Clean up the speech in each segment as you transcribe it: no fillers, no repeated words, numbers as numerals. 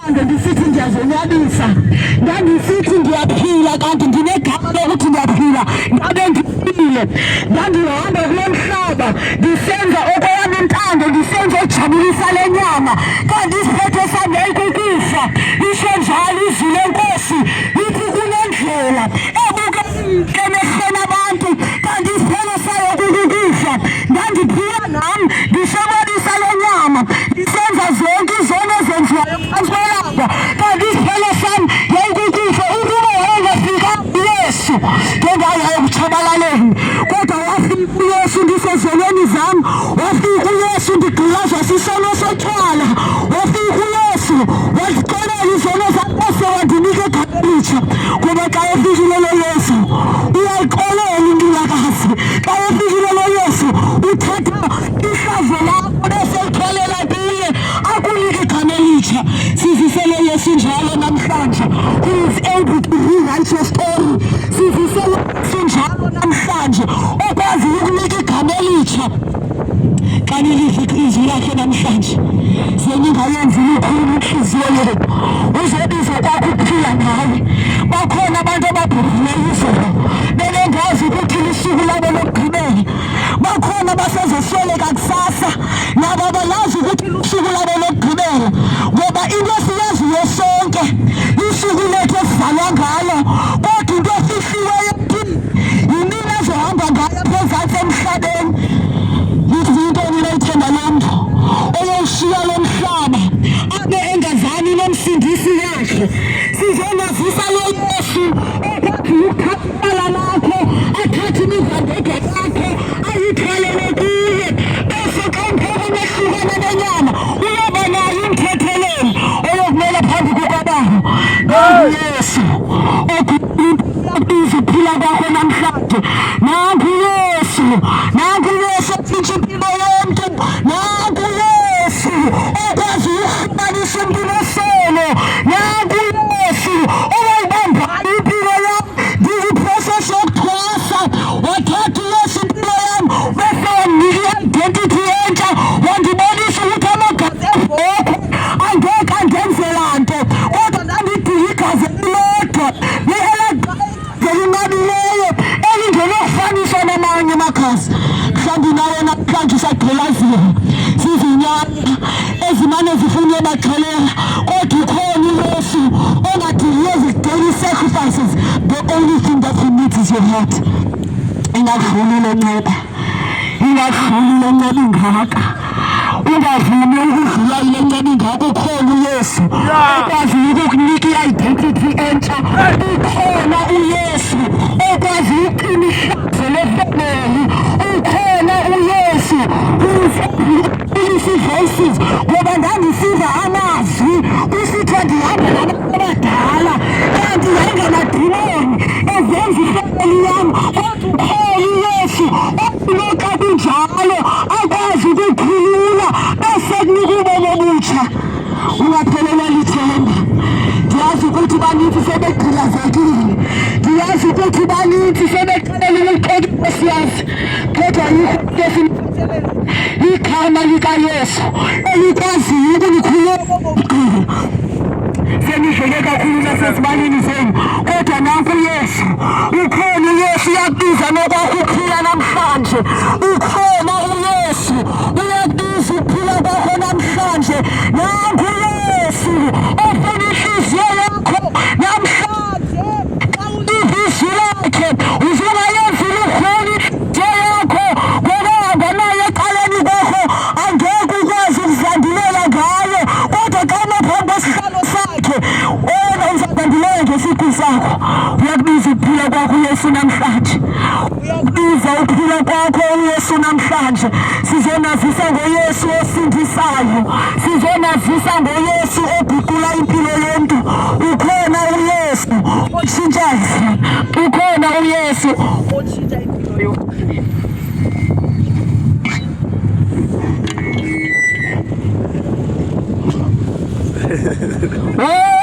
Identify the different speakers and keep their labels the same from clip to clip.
Speaker 1: Ngisithi ngiyazonwabisa, ngangisithi ngiyaphila kanti nginegama lokuthi ngiyaphila, ngabe ngiphile. Ngangihamba kulo mhlaba ngisenza okweyami intando, ngisenza okujabulisa le nyama, kanti isiphetho sami yayikukufa. Isho njalo izwi lenkosi lithi kunendlela ebuka inhle emehlweni abantu, kanti isiphelo sayo kukukufa. Ngangiphila nami ngisonwabisa le nyama, ngisenza zonke izono ezenziwayo phansi kwelanga, kanti isiphelo sami yayikukufa. Ukuba wayengafika uYesu ngengaya ekutshabalaleni, kodwa wafika uYesu ngisezonweni zami, wafika uYesu ndigqilazwa sisono sothwala, wafika uYesu wazixolela izono zami bese wandinika igama elitsha. Kuba xa efikile lo Yesu uyayixolela impilakazi, xa efikile lo Yesu uthatha ihlazo lakho bese lithwalela kuye akunika igama elitsha. Sizisele Yesu njalo namhlanje, who is able to rewrite your story. Sizisele Yesu njalo namhlanje okwazi ukunika igama elitsha. Xa nilivika izwi lakhe namhlanje seningayenzi lukhulu inhliziyo yenu, uzobiza kwakho ukuphila nawe. Bakhona abantu ababhubhileyo izolo benengazi ukuthi lusuku labo lokugqibela. Bakhona abasezosweleka kusasa nabo abalazi ukuthi lusuku labo lokugqibela, ngoba into esiyaziyo sonke lusuku lethu esizalwa ngalo, kodwa into efihliweyo yimina ezohamba ngayo apha ezantsi emhlabeni. Into enginayithemba lo mntu oyawushiya lo mhlaba abe engazani nomsindisi wakhe. Sizonazisa lo Yesu okwathi ukuthatha lakho, athathe imivandedwa yakho ayithwalele kuye, bese xa umpheko nehlukana nenyama uyoba nayo imthetheleli oyokumela phambi kukaBaba. Yesu okubiza ukuphila kwakho namhlanje, nangu Yesu, nangu Yesu otshintsha impilo yomntu, nangu Yesu okwazi ukuhlukanisa umntu nosono, nangu Yesu owayibambayo impilo yami ndiyiprocess yokuthwasa. Wathatha uYesu impilo yami bese wandinika i-identity entsha, wandibonisa ukuthi amagazi ebhokhwe angeke andenzela nto, kodwa ndandidinga igazi elilodwa elinqabileyo elingenokufaniswa namanye amagazi. Mhlawumbi nawe namhlanje usagqilaziwe zizinyanya ezimane zifuna emaxheleni, kodwa ukhona uYesu ongadingiyo ezi sacrifices. The only thing that he needs is your heart. Ingakudluli le nceba, ingakudluli le nceba ingaka, ungavumi ukudlula ile nceba ingaka. Ukhona uYesu okwazi ukukunika i-identity entsha, ukhona uYesu okwazi ukuqina ihlazo lefemeli, ukhona uYesu voices. Ngoba ndandisiva amazwi kusithiwa ndihamba nabantu abadala kanti yangemadimoni ezenza ifemeli yami, kodwa ukhona uYesu okunika kunjalo akwazi ukukhulula bese kunika ubomi obutsha. Ungaphelelwa lithemba. Ndiyazi ukuthi baninzi sebegqilazekile, ndiyazi ukuthi baninzi sebexelelile ukuqeda unkosiyazi, kodwa yikho igama likaYesu elikwaziyo ukulikhulula obuqili. Senidleke kakhulu nasezibalini zenu, kodwa nanku uYesu, ukhona uYesu uyakubiza nokwakho ukuphila namhlanje, ukhona uYesu uyakubiza ukuphila kwakho namhlanje. Nanku uYesu ofuna inhliziyo yakho namhlanje. Xa uliva izwi lakhe uzobayenza ukhona inhliziyo yakho, ngoba uhamba naye eqaleni kwakho angeke ukwazi ukuzandulela ngayo, kodwa xa unaphambi kwesihlalo sakhe wena uzazandulela ngesiqu sakho. Uyakubiza ukuphila kwakho uYesu namhlanje, uyakubiza ukuphila kwakho uYesu namhlanje. Sizonazisa ngoYesu osindisayo, sizonazisa ngoYesu oguqula impilo yomntu. Ukhona uYesu otshintsha izinto, ukhona uYesu otshintsha impilo yomntu. Oh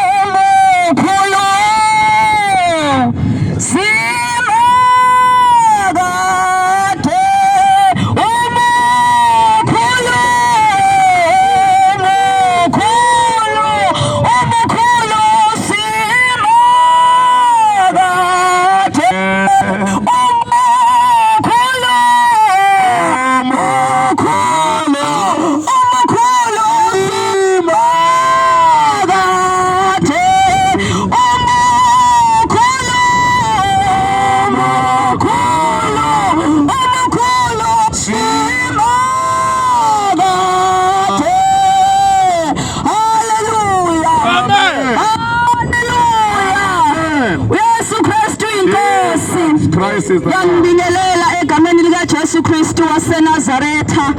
Speaker 1: Ngiyangibingelela egameni lika Jesu Kristu waseNazaretha.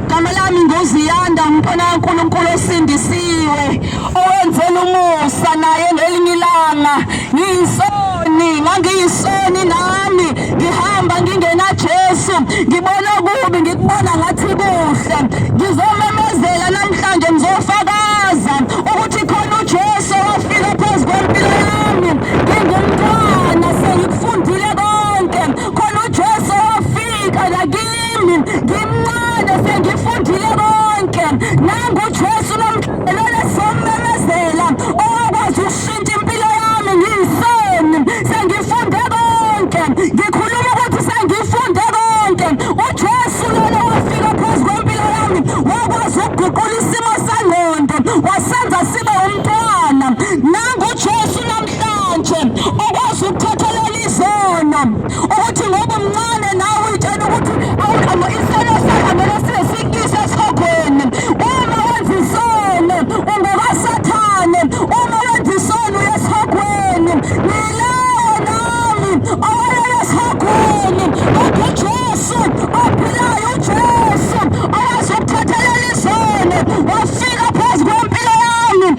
Speaker 1: Igama lami nguZiyanda, umntwana kaNkulunkulu osindisiwe, owenzela umusa naye ngelinye ilanga. Ngangiyisoni nami, ngihamba ngingena Jesu, ngibona kubi ngikubona ngathi kuhle. Ngizomemezela namhlanje, ngizofakaza ukuthi khona uJesu wafika phezu kwempilo yami. Ngingumntwana sengikufundile konke, khona uJesu wafika nakimi. Ngimncane sengifundile konke, nangu uJesu namhlanje somemezela okwazi ukushintsha impilo yami. Ngiyisoni sengifunde konke, ngikhuluma ukuthi sengifunde konke. uJesu lona wafika phezu kwempilo yami, wakwazi ukuguqula isimo sengqondo, wasenza sibe umntwana. Nangu uJesu namhlanje okwazi ukuthathelela izono, ukuthi ngoba umncane nawe uyitshela ukuthi isono sakho kumele sisikise esogweni. Uma wenza isono ungokaSathane, uma wenza isono uya esogweni. Nileyo nami oya esogweni, kodwa uJesu ophilayo, uJesu owazi ukuthathelela izono, wafika phezu kwempilo yami.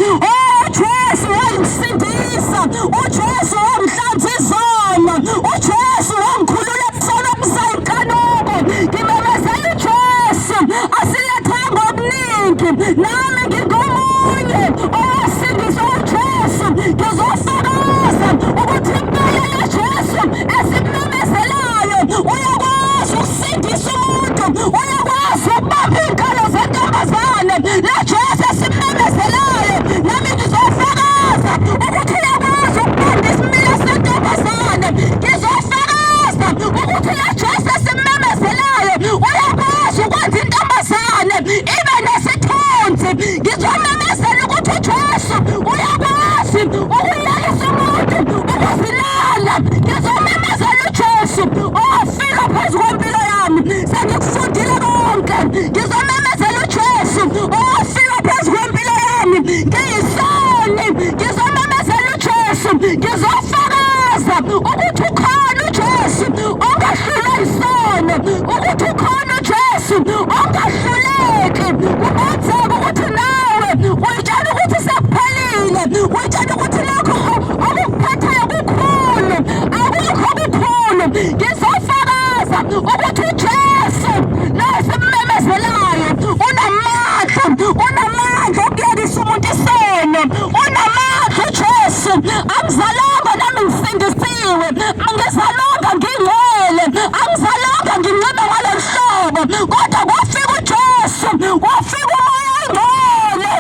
Speaker 1: uJesu wangisindisa, uJesu wangihlanza izono, uJesu wangikhulula ebusono busayicanuko. Ngimemezela uJesu asilethanga okuningi, nami ngingomunye owasindiswa uJesu. Ngizofakaza ukuthi impilo yaJesu esimemezelayo uyakwazi ukusindisa umuntu, uyakwazi ukubamba iy'nkalo zentombazane. LaJesu esimemezelayo nami ngizofakaza ukuthi uyakwazi ukubamba isimilo sentombazane. Ngizofakaza ukuthi LaJesu esimemezelayo uyakwazi ukwenza intombazane ibe nesithunzi. Ngizomemezela ukuthi uJesu uyakwazi ukuyalisa umuntu ukuzilala. Ngizomemezela uJesu owafika phezu kwempilo yami, sengikufundile konke. Ngizomemezela uJesu owafika phezu kwempilo yami, ngiyisoni. Ngizomemezela uJesu, ngizofakaza ukuthi ukhona uJesu ongahlula isono, ukuthi ukhona uJesu ongahluleki. Kungenzeka ukuthi nawe uyitshela ukuthi sekuphelile, uyitshela ukuthi lokho okukuphetheyo kukhulu, akukho kukhulu. Ngizofakaza ukuthi uJesu lo esimemezelayo unamandla, unamandla okuyekisa umuntu isono, unamandla uJesu. Angizalanga nami ngisindisiwe, angizalanga ngingcwele, angizalanga ngincime ngalo hlobo, kodwa kwafika uJesu, wafika umoya oyingcwele.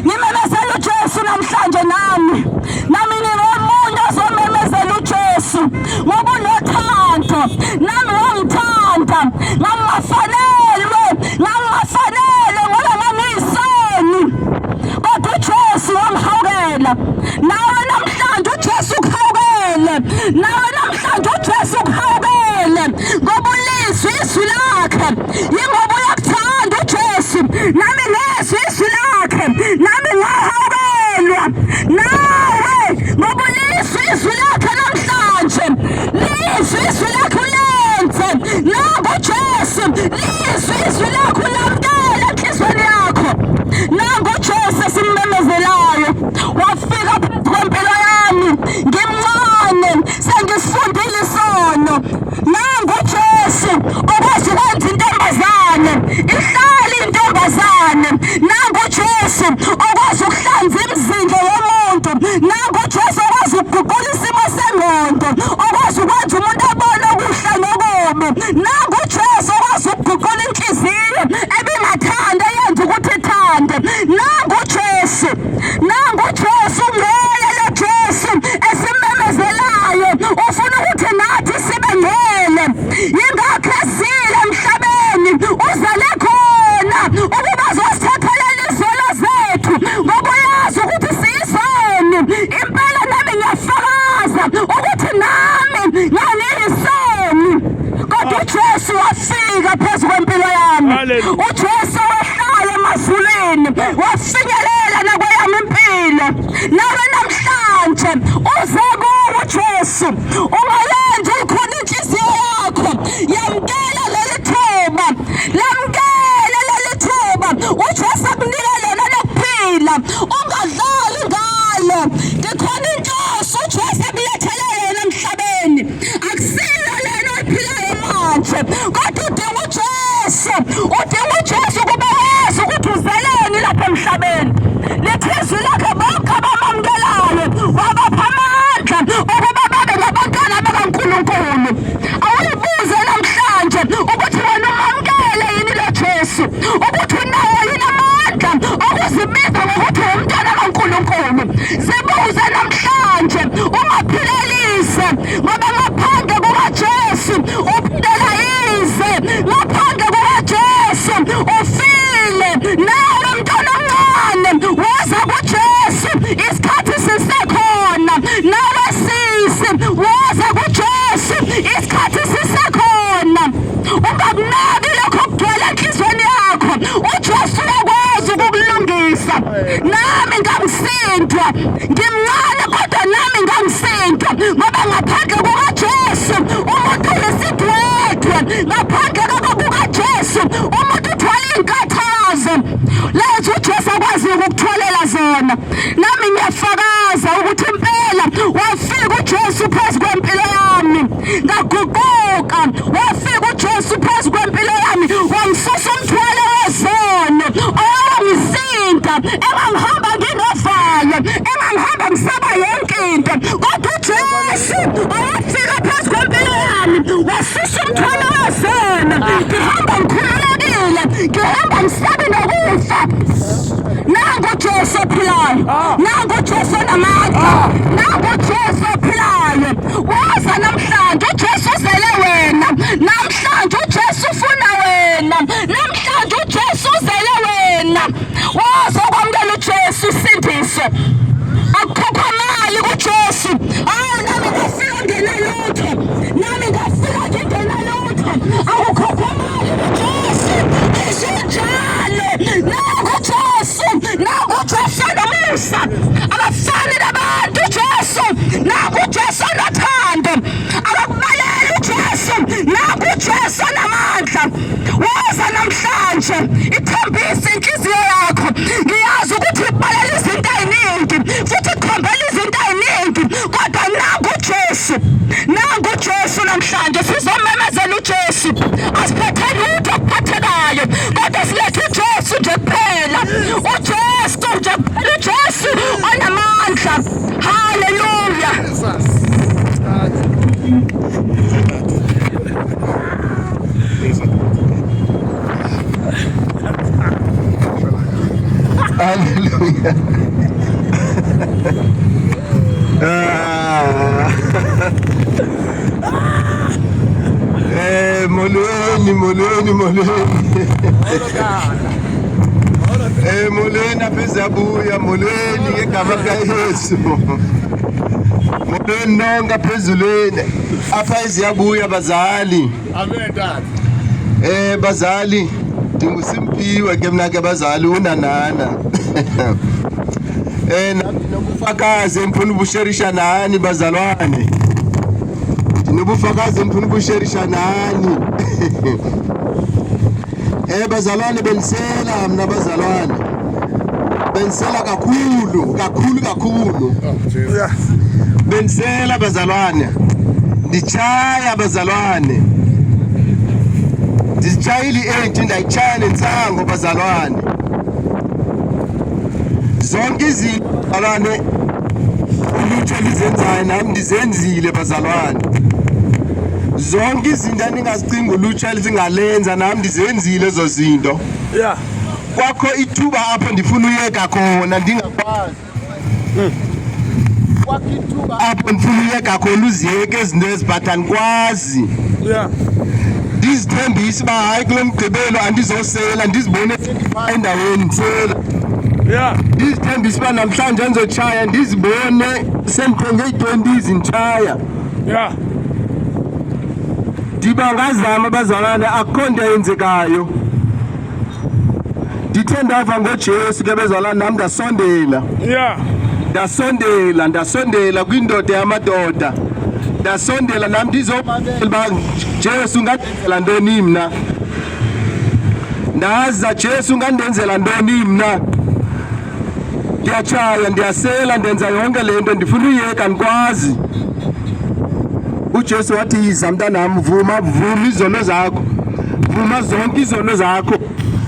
Speaker 1: Ngimemezela uJesu namhlanje, nami ngingomunye ozomemezela uJesu ngoba unothando. Nami wangithanda, ngangingafanele ngoba ngangiyisoni, kodwa uJesu wangihawukela. Nawe namhlanje uJesu ukuhawukele, nawe namhlanje uJesu ukuhawukele, ngoba ulizwi izwi lakhe, yingoba uyakuthanda uJesu. ngimdala ngimncane kodwa nami ngangisinto ngoba ngaphandle kukaJesu umuntu uyisidwedwe ngaphandle kukaJesu umuntu uthwala inkathazo lezo uJesu akwazi ukukutholela zona nami ngiyafakaza ukuthi impela wafika uJesu phezu kwempilo yami ngaguquka wafika uJesu phezu kwempilo yami wangisusa umthwalo wezono owangisinda engangihamba nginovalo engangihamba ngisaba yonke into kodwa uJesu wafika phezu kwempilo yami wasusa umthwalo wezono ngihamba ngikhululekile ngihamba ngisabi nokufa nangu uJesu ophilayo nangu uJesu onamandla nangu uJesu ophilayo waza namhlanje uJesu uzele wena namhlanje uJesu ufuna wena namhlanje uJesu uzele wena waza ukwamukela uJesu usindiswe akukhokhwa mali kuJesu nami ngafika ngenalutho nami ngafika ngenalutho akukhokhwa mali kuJesu esinjalo nangu uJesu nomusa abafani nabantu uJesu nangu uJesu nothando abakubalela uJesu nangu uJesu namandla waza namhlanje ithembise inhliziyo yakho ngiyazi ukuthi ibalela izinto eziningi futhi ikhombela izinto eziningi kodwa nangu uJesu namhlanje sizomemezela uJesu asiphethe lutho okuphathekayo kodwa silethe uJesu nje kuphela uJesu nje kuphela uJesu onamandla haleluya
Speaker 2: haleluya molweni molweni aphezabuya molweni ngegama likaYesu molweni nonke phezulweni apha iziyabuya bazali
Speaker 3: amen dad
Speaker 2: bazali ndinguSimpiwe ke mna ke bazali unanana nami nobufakazi ngifuna ubusherisha nani bazalwane nobufakazi ngifuna ubusherisha nani bazalwane benisela mna bazalwane benisela kakhulu benisela bazalwane ndichaya bazalwane ndichayile enti ndayichaya nensango bazalwane zonke izinto bazalwane ulutsha lizenzayo nami ndizenzile bazalwane zonke izinto endingazicinga ulutsha lizingalenza nami ndizenzile ezo zinto kwakho ithuba apho ndifuna uyeka khona ndingakwazi kwakho ithuba apho ndifuna uyeka khona uziyeke ezinto ezibhatha andikwazi ndizithembisa uba hayi kulo mgqibelo andizosela ndizibone sendiphaa endaweni ndisela ndizithembisa uba namhlanje ndizotshaya ndizibone sendithenge ii-20 nditshaya ndiba ngazama bazalwane akukho nto eyenzekayo ndithe ndava ngoJesu ke bezalwane nami ndasondela kwindoda yamadoda ndasondela nami ndizomamela uba Jesu ungandenzela ntoni mna ndaza Jesu ungandenzela ntoni mna ndiyatshaya ndiyasela ndenza yonke le nto ndifuna uyeka ndikwazi uJesu wathi yiza mntanam vuma izono zakho vuma zonke izono zakho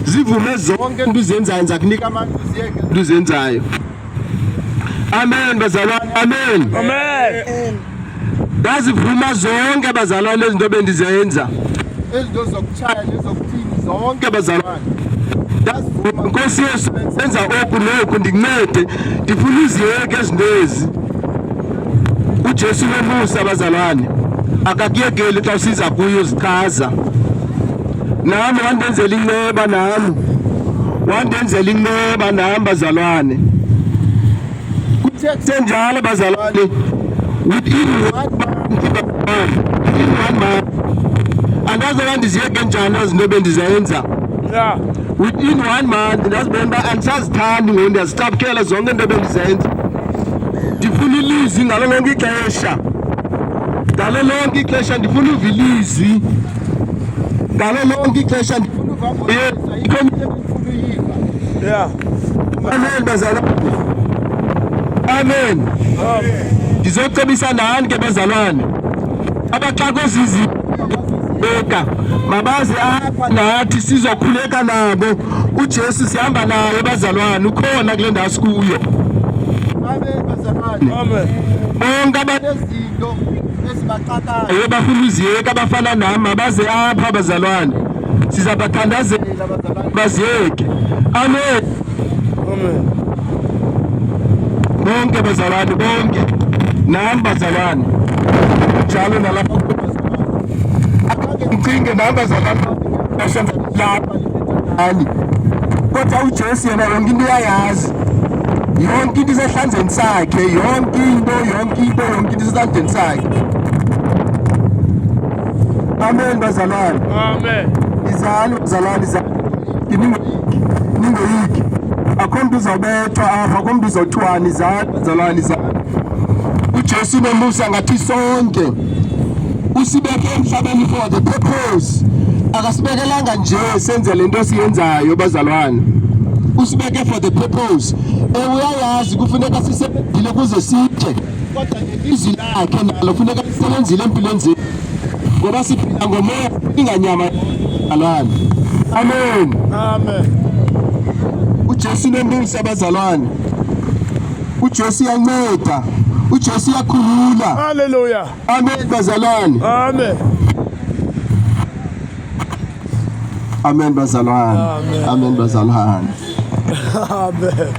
Speaker 2: zivume zonke into uzenzayo ndiza kunika amandla uziyeke into uzenzayo amen bazalwane amen ndazivuma zonke bazalwane izinto bendizenza ezinto zokutshaya nezokuthini zonke bazalwane ndazivuma Nkosi Yesu benzenza oku noku ndincede ndifuna uziyeke ezinto ezi uJesu wemusa bazalwane akakuyekeli xa usiza kuyo uzichaza nami wandenzela inceba nami bazalwane kuthe njalo bazalwane within one month andazi uba ndiziyeke njani izinto bendizenza within 1 month ndazibona uba andisazithandi ngoku ndiyazitaphukela zonke into bendizenza ndifuna ilizwi ngalo lonke ixesha, ngalo lonke ixesha ndifuna uva ilizwi, ngalo lonke ixesha ndifuna uva ikho yeah. Amen bazalwane, amen. Ndizocebisa nani ke bazalwane, abaxakozizi beka mabazi apha nathi sizokhuleka nabo. uJesu sihamba naye bazalwane, ukhona kule ndawo sikuyo. Amen bazalwane, amen. Bonke abanezinto ezibaqakayo bafuna uziyeka abafana nami baze apha bazalwane, sizabathandazela bazalwane baziyeke. Amen, amen. Bonke bazalwane, bonke nami bazalwane, njalo nalapha ngicinge nami bazalwane basenza lapha ali. Kodwa uJesu yena yonke into uyayazi, yonke into isehlanzeni sakhe, yonke into isesandleni sakhe. Amen bazalwane, amen. Izalo bazalwane, izalo ningoyiki, akho muntu uzobethwa apha, akho muntu uzothwani. Izalo bazalwane, izalo uJesu nomusa ngathi sonke usibeke emhlabeni for the purpose. Akasibekelanga nje senze lento siyenzayo bazalwane, usibeke for the purpose. Uyayazi kufuneka sisebenzile kuze sithe, kodwa izwi lakhe nalo kufuneka sisebenzile empilweni zethu, ngoba siphila ngomoya inganyama bazalwane. Amen, amen. uJesu nomusa bazalwane, uJesu uyanceda, uJesu uyakhulula. Hallelujah, amen bazalwane, amen. Amen bazalwane, amen, amen bazalwane, amen.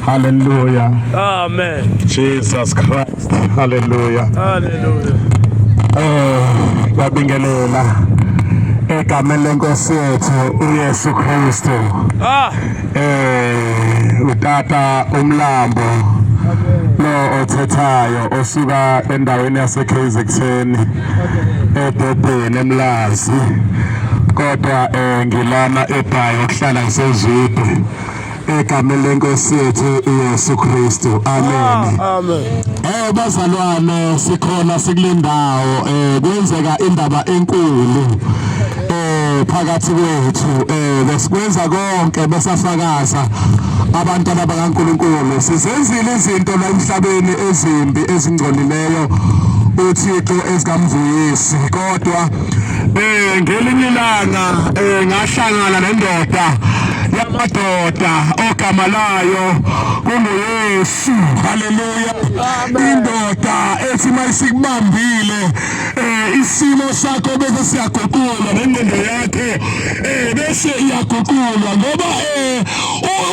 Speaker 2: Hallelujah, amen. Jesus Christ, hallelujah, hallelujah. Babingelela egameni lenkosi yethu uYesu Kristu. Utata umlambo lo othethayo osuka endaweni yaseKZN edobheni eMlazi, kodwa ngilana eBhayi okuhlala ngisezwide egameni lenkosi yethu uYesu Kristu. Amen, amen. Bazalwane, sikhona sikulindawo kwenzeka indaba enkulu phakathi kwethu, besikwenza konke besafakaza abantu abakaNkulunkulu, sizenzile izinto la emhlabeni ezimbi ezingcolileyo uThixo ezikamvuyisi. Kodwa ngelinye ilanga ngahlangana nendoda yamadoda ogama layo kunguYesu. Haleluya, indoda ethi mayisikubambile isimo sakho bese siyaguqulwa, nengqondo yakho bese iyaguqulwa, ngoba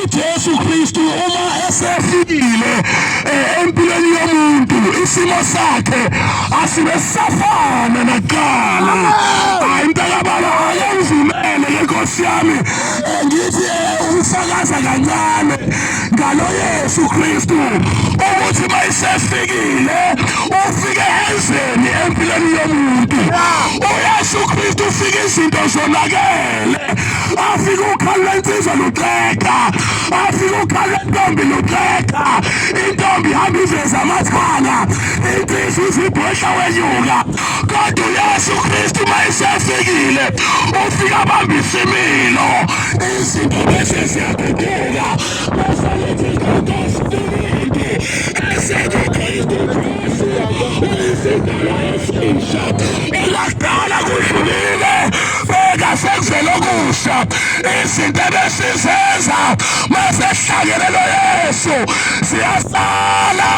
Speaker 2: uJesu Kristu uma esefikile empilweni yomuntu isimo sakhe asibe safana nakuqala. Impela ayangivumele inkosi yami ngithi ufakaza kancane ngalo Yesu Kristu ukuthi mayisefikile ufike ezweni empilweni yomuntu. uYesu Kristu ufike izinto zonakele, afike ukhala insizwa luqeka, afike ukhala intombi luqeka, intombi ihamba iveza amathanga, insizwa izibhosha wenyuka. Kodwa uYesu Kristu mayisefikile ufika abamba isimilo, izinto bese ziyaguquka, bese lethi inkosi umuntu eseKristu esisha elakudala kudlulile, beka sekuvela okusha. Izinto ebesizenza masehlangene noYesu siyasala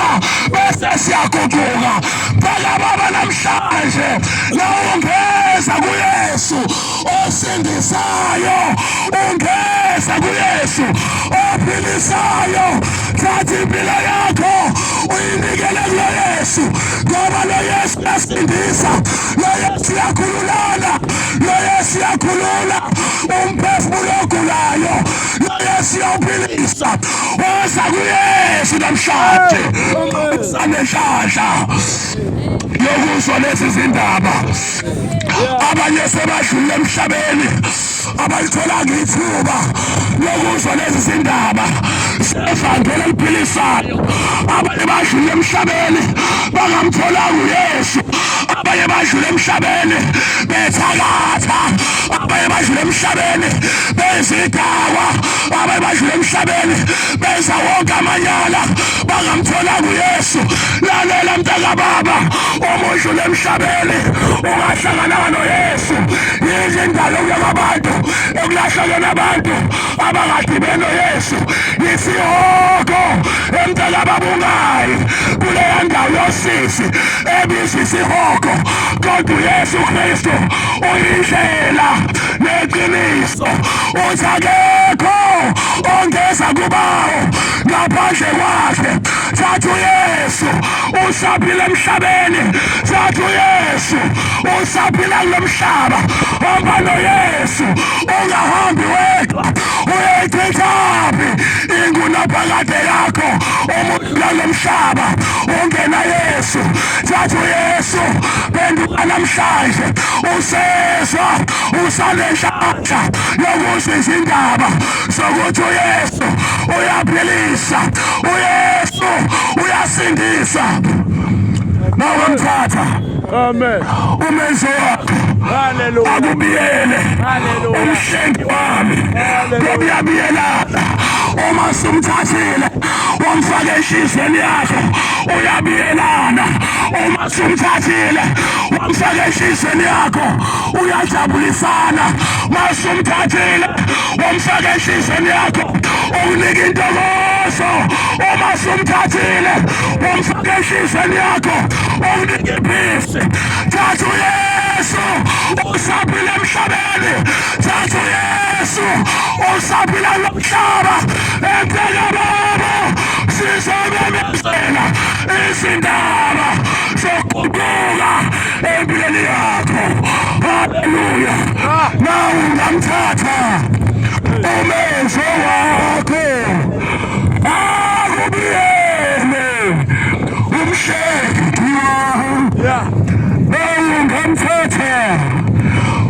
Speaker 2: bese siyaguquka. Phela baba namhlanje nawungeza kuYesu osindisayo, ungeza kuYesu ophilisayo, thatha impilo yakho uyinikele kuYesu, ngoba loYesu uyasindisa, loYesu uyakhululana, loYesu uyakhulula umphefumulo ogulayo, loYesu uyawuphilisa. Woza kuYesu namhlanje usanenhlanhla yokuzwa lezi zindaba. Abanye sebadlule emhlabeni, abalitholanga ithuba
Speaker 3: lokuzwa lezi zindaba zevangeli eliphilisayo. Abanye badlule emhlabeni bangamtholanga uYesu, abanye badlule emhlabeni bethakatha, abanye badlule emhlabeni bezidakwa, abanye badlule emhlabeni benza wonke amanyala bangamtholanga uYesu. Lalela mntaka baba, uma udlule emhlabeni ungahlangana noYesu, yizindalo yabantu ekulahlakene abantu abangadibene noYesu, yisihoko emntaka baba ungayi kuleya ndawo yosisi ebizwa isihoko, kodwa uYesu Kristu uyindlela neqiniso, uthi akekho ongeza kubawo ngaphandle kwakhe. Thatha uYesu usaphila emhlabeni, thatha uYesu usaphila kulo mhlaba, hamba noYesu, ungahambi wedwa. Uyayichithaphi ingunaphakade yakho uma udlula lo mhlaba ungena Yesu? Thatha uYesu, phenduka namhlanje, usezwa usanenhlanhla yokuzwa izindaba zokuthi uYesu uyaphilisa, uYesu uyasindisa. Nawamthatha
Speaker 2: Amen.
Speaker 3: umenzo wakho,
Speaker 2: Hallelujah.
Speaker 3: akubiyele umhlengi wami, kuyabiyelana. Uma sumthathile wamfaka enhliziyweni yakho, uyabiyelana. Uma sumthathile wamfaka enhliziyweni yakho, uyajabulisana. Masumthathile wamfaka enhliziyweni yakho, unika intokozo. Uma sumthathile wamfaka enhliziyweni yakho, unika iphisi. Thatha uYesu usaphila emhlabeni, thatha uYesu usaphila lo mhlaba. Emntaka baba sizomemezela izindaba zokuguquka empilweni yakho. Haleluya. Na ungamthatha umenzo wakho, akubiyele umhlengi wakho. Ungamthatha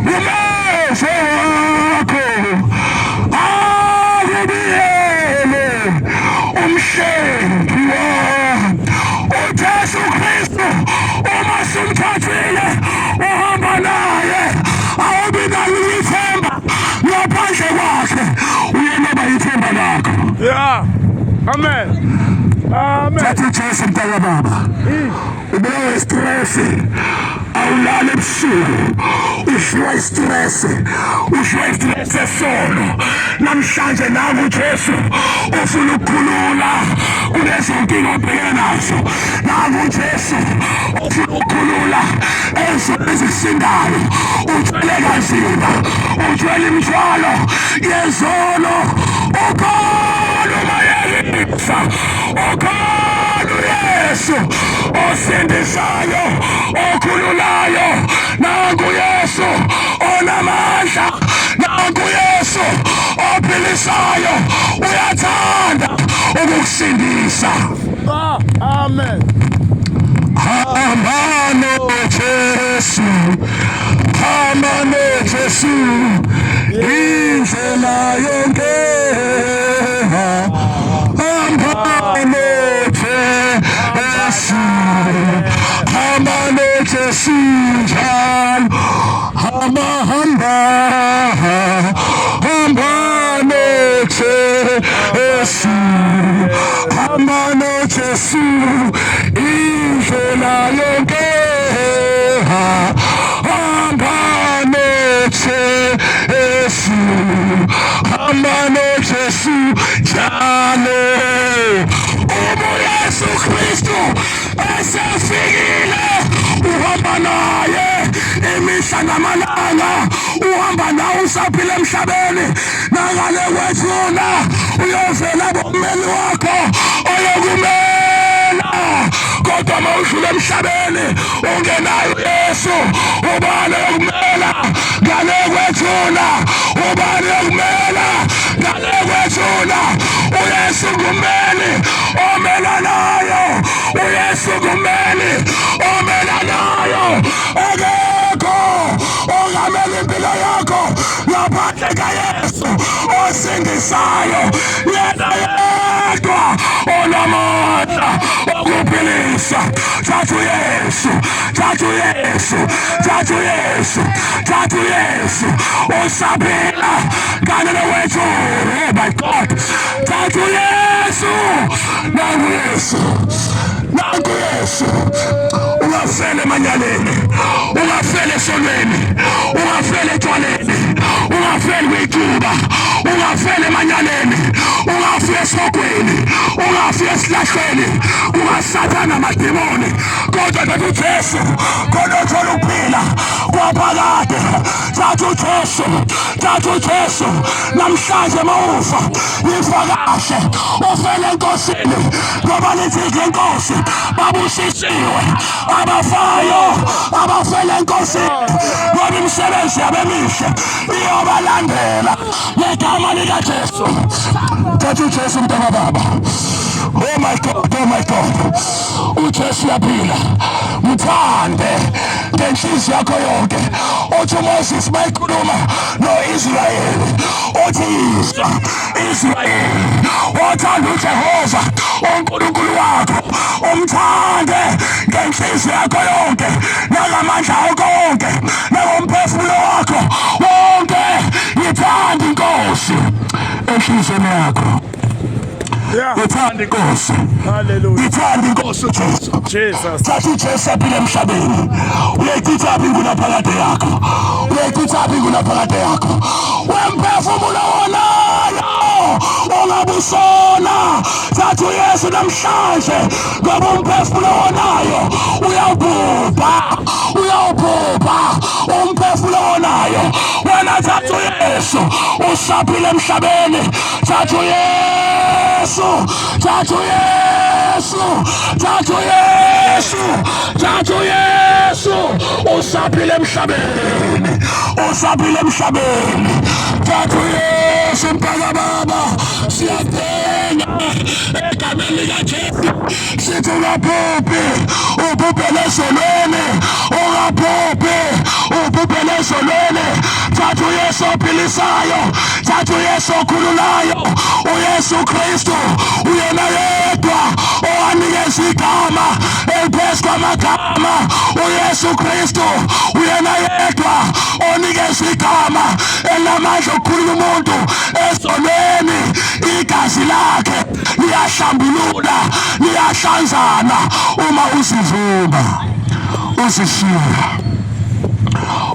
Speaker 3: umenzo wakho, akubiyele umhlengi wakho. uJesu Kristu uma sumthathile uhamba naye, awubi nalo ithemba ngaphandle kwakhe, uyena bayithemba lakho.
Speaker 2: Yeah. Amen. Amen.
Speaker 3: Thatha uJesu mntaka baba, ubulawa istress, awulali ebusuku, ushiywa istress, esono. Namhlanje naku uJesu ufuna ukukhulula kulezo nkinga obhekene nazo. Naku uJesu ufuna ukukhulula ezona ezikusindayo, uthwele kanzima, uthwele imithwalo yezono. Ukhona umayelisa, ukhona uYesu osindisayo, okhululayo. Nangu uYesu onamandla, nangu uYesu ophilisayo, uyathanda ukukusindisa.
Speaker 2: Amen.
Speaker 3: Hamba noJesu, hamba noJesu, indlela yonke. Hamba noJesu, hamba noJesu njalo. Hamba noJesu, hamba noJesu, indlela yonke. Hamba noJesu, hamba noJesu njalo. uYesu Kristu esefikile, uhamba naye imihla namalanga, uhamba nawe usaphila emhlabeni. Nangale kwethuna uyovela bomeli wakho oyokumela, kodwa mawudlula emhlabeni ungenayo uYesu, ubani okumela? Ngale kwethuna ubani okumela? Ngale kwethuna uYesu kumeli omelanayo, uYesu kumeli omelanayo. Akekho ongamela impilo yakho ngaphandle kaYesu osindisayo, yena yedwa onamandla okuphilisa. Thathu Yesu, thathu Yesu, thathu Yesu, thathu Yesu usaphila kanene wethu. Oh my God, thathu Yesu, nangu Yesu, nangu Yesu. Ungafele emanyaleni, ungafele esonweni, ungafele etshwaleni, ungafele kwicuba, ungafele emanyaleni, ungafele esogweni, ungafele esilahlweni kungasathana amademoni, kodwa thathu Jesu khona uthola ukuphila kwaphakade. Thathu Jesu, thathu Jesu namhlanje mawufa yifa kahle, ufele enkosini ngoba lithi lenkosi babusisiwe abafayo abafele enkosini ngoba imisebenzi yabo emihle iyobalandela ngegama likaJesu. Thathu Jesu mntwana baba. Oh my God, oh my God, uJesu yaphila. Mthande ngenhliziyo yakho yonke. Uthi uMoses mayikhuluma no-Israyeli uthi yizwa Israyeli, wathanda uJehova uNkulunkulu wakho, umthande ngenhliziyo yakho yonke, nangamandla akho wonke, nangomphefumulo wakho wonke. Yithanda inkosi enhliziyweni yakho. Yithanda inkosi. Hallelujah. Yithanda inkosi uJesu. Jesus. Thathu uJesu aphila emhlabeni. Uyayithatha ingunaphakade yakho. Uyayithatha ingunaphakade yakho. Wemphefumulo wonayo ongabusona. Thathu Yesu namhlanje ngoba umphefumulo wonayo uyawubhubha, uyawubhubha umphefumulo wonayo. Wena thathu Yesu usaphila emhlabeni. Thathu Yesu, thathu Yesu, thathu Yesu, thathu Yesu usaphila emhlabeni, usaphila emhlabeni. Thathu Yesu mntwana baba, siyabonga egameni likaJesu. Sithi ungaphuphi, ubhubhele ezonweni, ungaphuphi, ubhubhele ezonweni. Thathu Yesu ophilisayo, thathu Yesu okhululayo, uYesu Kristu uyena yedwa owanikeza igama eliphezu kwamagama. uYesu Kristu uyena yedwa onikeza igama elamandla okukhulula umuntu ezonweni. Igazi lakhe liyahlambulula, liyahlanzana uma uzivuma, uzishiya.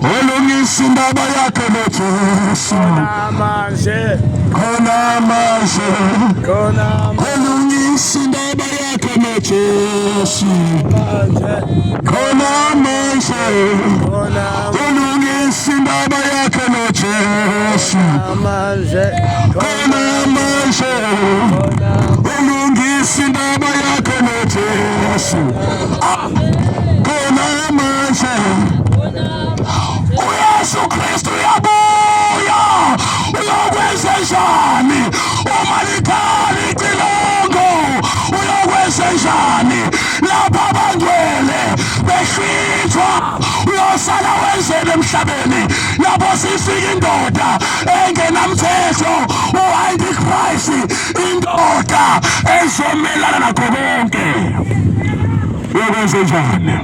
Speaker 3: Olungisa indaba yakhe noJesu, khona manje, khona manje, olungisa indaba yakhe noJesu, khona manje, olungisa indaba yakhe noJesu, khona manje, olungisa indaba yakhe noJesu, khona manje. uYesu Kristu uyabuya, uyokwenza njani uma likhala icilongo? Uyokwenza njani lapha abangcwele behlwithwa? Uyosala wenzele emhlabeni lapho sifika indoda engenamthetho, u-Antichrist, indoda ezomelana nakho konke. Uyokwenza njani?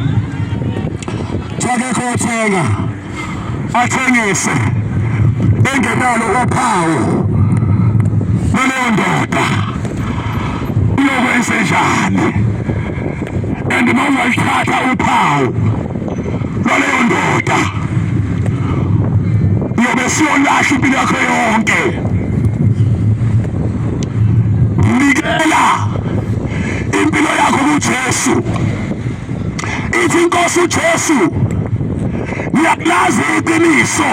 Speaker 3: Akekho othenga athengise engenalo uphawu laleyo ndoda. Uyokwenza njani? And uma ungalithatha uphawu laleyo ndoda uyobe siyolahla impilo yakho yonke. Nikela impilo yakho kuJesu. Ithi inkosi uJesu, ngiyalazi iqiniso,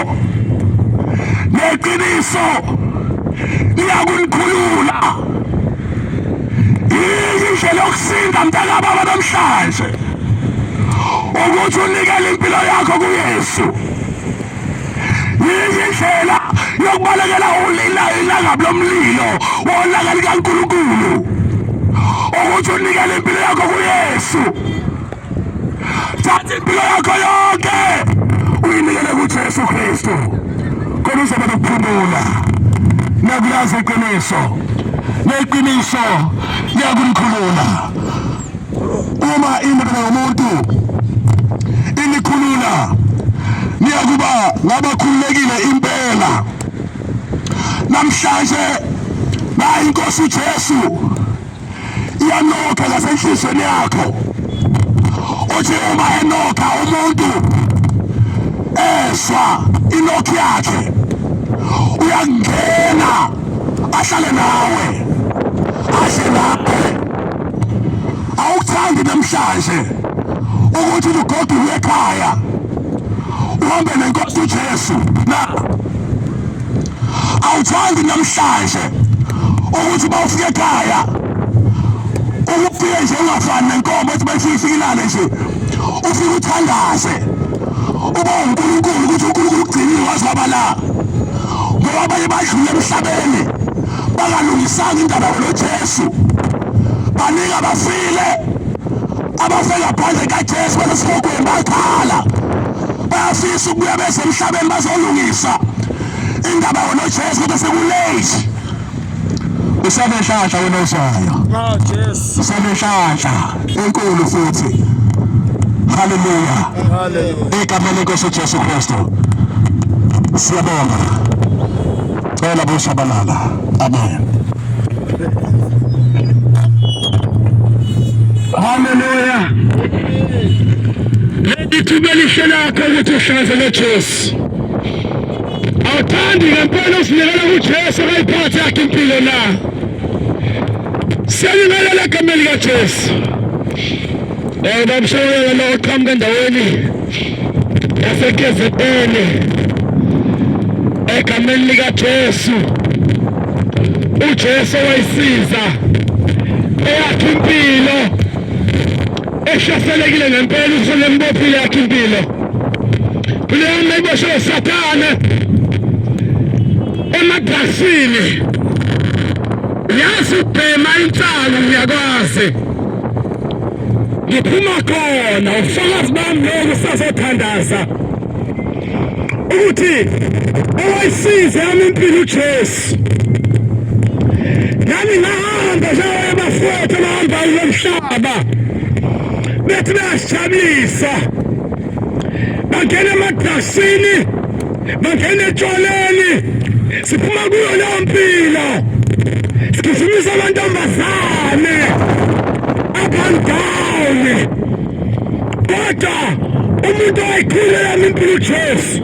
Speaker 3: neqiniso liyakunikhulula. Indlela yokusinda mntana baba namhlanje ukuthi unikele impilo yakho kuYesu. Indlela yokubalekela ilanga lomlilo wolaka likaNkulunkulu ukuthi unikele impilo yakho kuYesu. Thatha impilo yakho yonke uyinikele kuJesu Kristu. khona uzoba nokuphumula. Nakulazi iqiniso. Neqiniso liyakukhulula. Uma indlela yomuntu inikhulula, niyakuba ngabakhululekile impela. Namhlanje na inkosi uJesu iyanokha ngasenhlizweni yakho. Uthi uma enokha umuntu eswa inokho yakhe, uyangena ahlale nawe, ashe nawe. Awuthandi namhlanje ukuthi ugogo uye ekhaya uhambe nenkosi uJesu na? Awuthandi namhlanje ukuthi bawufika ekhaya ukufike nje ungafani nenkomo ethi bayifikilane nje ufike uthandaze uba uNkulunkulu ukuthi uNkulunkulu ugcinile wazwabala. Ngoba abanye badlule emhlabeni bangalungisanga indaba noJesu, baningi abafile abafika ngaphandle kaJesu basesihogweni bakhala, bayafisa ukubuya bese emhlabeni bazolungisa indaba noJesu kodwa sekulate. Usanenhlanhla wena oswayo.
Speaker 2: Jesu.
Speaker 3: Usanenhlanhla enkulu futhi. Haleluya.
Speaker 2: Haleluya.
Speaker 3: Igama lenkosi uJesu Kristu. Siyabonga. Cela bushabalala. Amen.
Speaker 2: Haleluya. Letithubelihle lakho ukuthi uhlaze noJesu. Awuthandi ngempela usinikela kuJesu akayiphathe yakhe impilo na. Siyabingelela igama likaJesu. Bamshayela lo oqhamuka endaweni yaseKZN. Egameni likaJesu. uJesu wayisiza eyakhe impilo eshaselekile ngempela usembophile yakhe impilo. Kuleyo mayiboshe Sathane emadrasini yasibhema insalo ngiyakwazi. Ngiphuma khona ufakazi bami lokho sasothandaza ukuthi owayisize yami impilo uJesu. Nami ngahamba njengabafowethu abahamba kulomhlaba bethi bayasijabulisa, bangena emadrasini, bangena etshwaleni, siphuma kuyo leyo mpilo, sigijimisa amantombazane up and down. Kodwa umuntu owayikhulula yami impilo uJesu,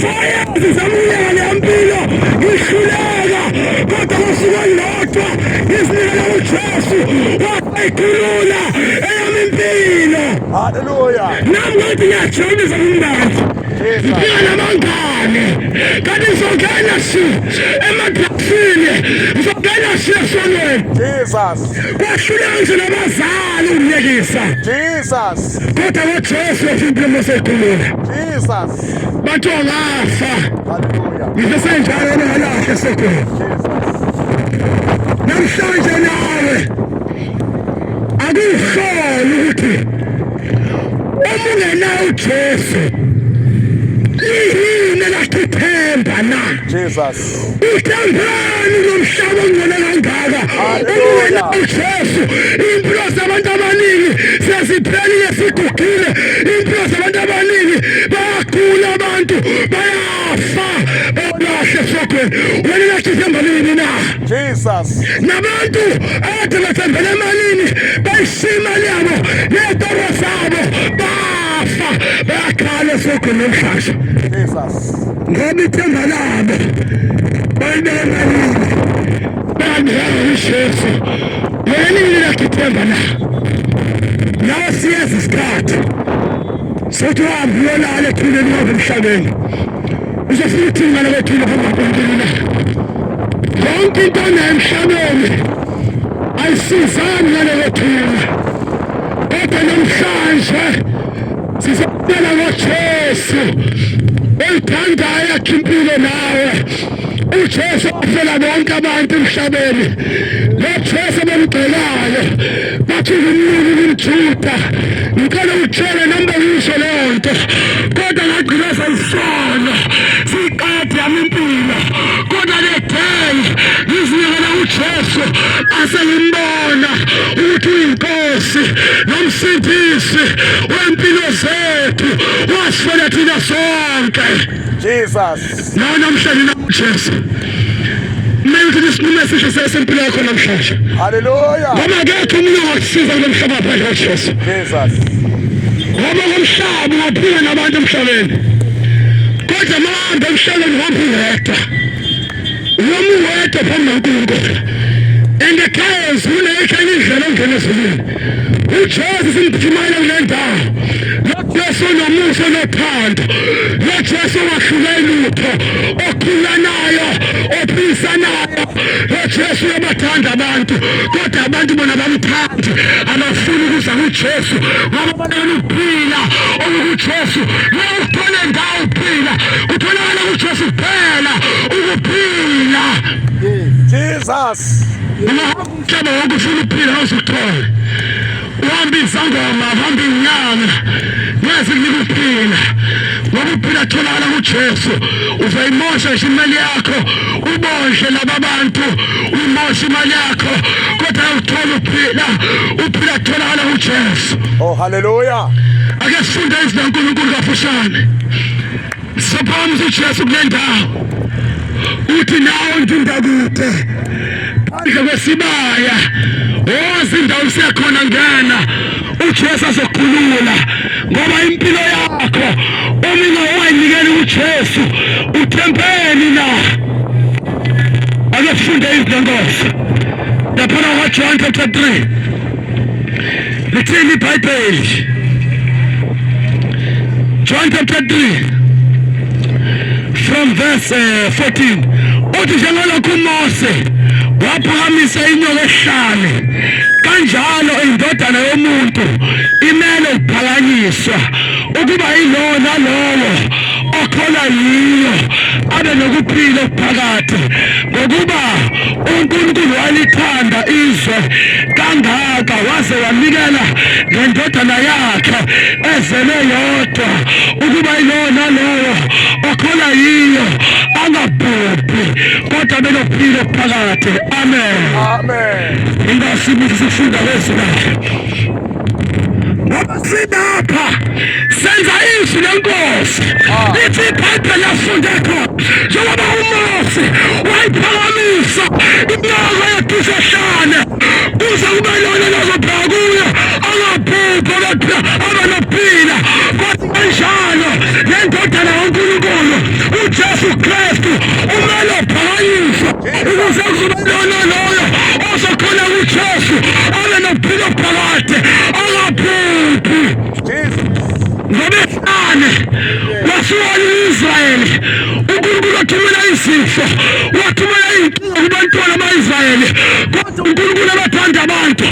Speaker 2: 4 years zamunyaka leyo mpilo ngihluleka, kodwa ngosuku olulodwa ngisinikela uJesu wayikhulula eyami impilo. Haleluya.
Speaker 3: Nami ngathi ngiyajabulisa kumnandi. Ngifika nabangane kanti ngizongena emadrasini, ngizongena esonweni.
Speaker 2: Jesus.
Speaker 3: Kwahluleka nje nabazali ukunekisa.
Speaker 2: Jesus.
Speaker 3: Kodwa ngoJesu impilo seyikhulula.
Speaker 2: Jesus.
Speaker 3: Bantu ngafa.
Speaker 2: Haleluya.
Speaker 3: Ngisesenjalo ngalahle sekweni. Namhlanje nawe akuhlole ukuthi uma ungenawo uJesu yini lakuthemba na?
Speaker 2: Jesus.
Speaker 3: Uthembani nomhlaba ongcwele kangaka. Uma ungenawo uJesu impilo zabantu abaningi seziphelile, sigugile. Impilo zabantu abaningi bayagula, abantu bayafa, balahle sokweni. Wena lakuthemba nini na?
Speaker 2: Jesus.
Speaker 3: Nabantu ade bathembele emalini bayishima imali yabo nezitoro zabo bafa, bayakhala sokweni nomhlaba.
Speaker 2: Jesus.
Speaker 3: Ngoba ithemba labo bayibeka emalini, bangena uJesu. Wena yini lakuthemba na? Nawe siyeza isikhathi sokuthi uhambe uyolala ethuneni wabo emhlabeni. Uzofika uthingana kwethuna kwaNkulunkulu na? Yonke into emhlabeni ayisizani ngale thuna, kodwa namhlanje sizocela ngoJesu oyithandayo yakhe impilo nawe. uJesu wafela bonke abantu emhlabeni. LoJesu abamgcwelayo bathi ngumlungu kumJuda. Ngicela utshele noma ngisho leyo nto, kodwa ngagcina seyisono siqa ngase ngimbona ukuthi uyinkosi nomsindisi wempilo zethu wasifela thina sonke.
Speaker 2: Jesus.
Speaker 3: Namhlanje nakuJesu kumele ukuthi isinqumo esihle sesempilo yakho namhlanje.
Speaker 2: Hallelujah.
Speaker 3: Ngoba akekho umuntu ongakusiza kulo mhlaba ngaphandle kaJesu.
Speaker 2: Jesus.
Speaker 3: Ngoba umhlaba ungaphila nabantu emhlabeni, kodwa manje emhlabeni uhamba uwedwa. Noma uwedwa phambi kaNkulunkulu. Engekhaya uneyekhenye indlela ongena ezulwini. uJesu simphumela kule ndawo. Jesu nomusa nothando. Jesu wahlukene lutho. Okhula nayo, ophisa nayo. Jesu uyabathanda abantu, kodwa abantu bona bamthandi. Abafuni ukuza kuJesu. Ngoba bafuna ukuphila okuJesu. Ukuthola indawo uphila. Kutholakala kuJesu kuphela ukuphila.
Speaker 2: Jesus.
Speaker 3: Umhlaba wonke ufuna ukuphila awuzuthola. Uhamba izangoma, uhamba inyanga, ngeze kunika ukuphila. Ngoba ukuphila tholakala kuJesu. Uzayimosha nje imali yakho, uboshe laba bantu, umoshe imali yakho, kodwa awuthola ukuphila. Ukuphila tholakala kuJesu.
Speaker 2: Oh, hallelujah.
Speaker 3: Ake sifunde izwi laNkulunkulu kafushane. Siphamisa uJesu kule ndawo. Uthi nawo ndinda kude. Phandle kwesibaya. Izindawo usekhona ngena. uJesu azokhulula. Ngoba impilo yakho uma ungayinikeli uJesu uthempeni na. Ake sifunde izwi leNkosi. Lapha kwaJohn chapter 3. Lithini iBhayibheli? John chapter 3 from verse 14. Uthi njengalokhu uMose waphakamisa inyoka ehlane, kanjalo indodana yomuntu imele ukuphakanyiswa, ukuba yilo nalowo okholwa yiyo abe nokuphila okuphakade. Ngokuba uNkulunkulu walithanda izwe kangaka waze wanikela ngendodana yakhe ezelwe yodwa, ukuba yilo nalowo okholwa yiyo angabhubhi kodwa abe nokuphila okuphakade. Amen.
Speaker 2: Amen.
Speaker 3: Inkosi sifunda kwezwi lakhe. Ngoba sinapha senza izwi leNkosi. Lithi iBhayibheli yafunde khona njengoba uMose wayiphakamisa inyoka yeduze ehlane kuze kube lona lozophila kuyo angabhubhi kodwa abe nokuphila. Kodwa kanjalo nendodana kaNkulunkulu uJesu Kristu umele uphakanyiswe ukuze kube lona loyo ozokhona kuJesu abe nokuphila okuphakade angabhubhi. Ngoba ehlane wasuka uIsrayeli, uNkulunkulu wathumela izifo, wathumela inkinga kubantwana bakaIsrayeli, kodwa uNkulunkulu abathanda abantu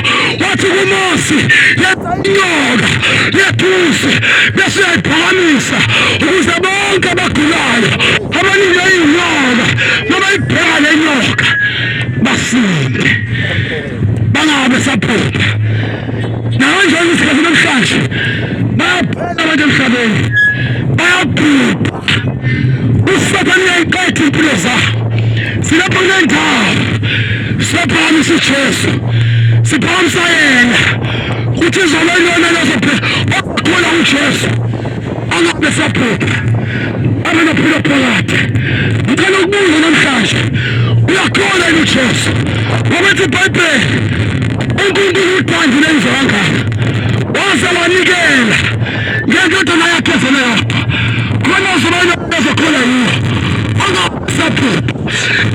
Speaker 3: wathi kuMose yenza inyoka yeduze bese uyayiphakamisa ukuze bonke abagulayo abaninwe iy'nyoka noma ibheka le nyoka basinde bangabe saphupha. Nakanjalo isikhathi namhlanje bayaphela abantu emhlabeni, bayabhubha. uSathane uyayiqeda impilo zabo. Silapho kule ndawo siphakamisa uJesu, siphakamisa yena ukuthi izolo lona lozophila okholwa uJesu angabe saphupha abe nokuphila okuphakade. Ngicela ukubuza namhlanje, uyakhona yini uJesu? Ngoba ithi iBhayibheli uNkulunkulu uthandile izwe kangaka waze wanikela ngendodana yakhe ezelwe yodwa, khona uzobona ezokholwa yiyo angabe saphupha.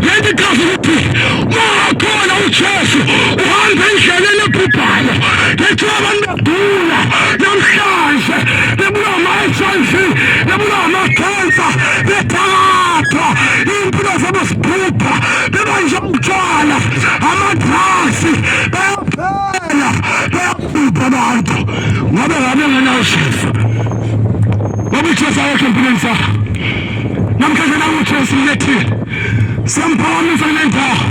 Speaker 3: Lento ichaza ukuthi ungakhona uJesu uhamba endleleni ebhubhayo. Lethiwa abantu begula namhlanje, bebulawa ama-HIV, bebulawa amakhensa, bethakathwa iy'mpilo zabo ziphupha, bebanje utshwala, ama-drugs, bayaphela, bayabhubha abantu ngoba ngabe ngenawo uJesu. Ngoba uJesu awekho empilweni zakho. Namhlanje nawe uJesu ulethile, siyamphakamisha kule ndawo.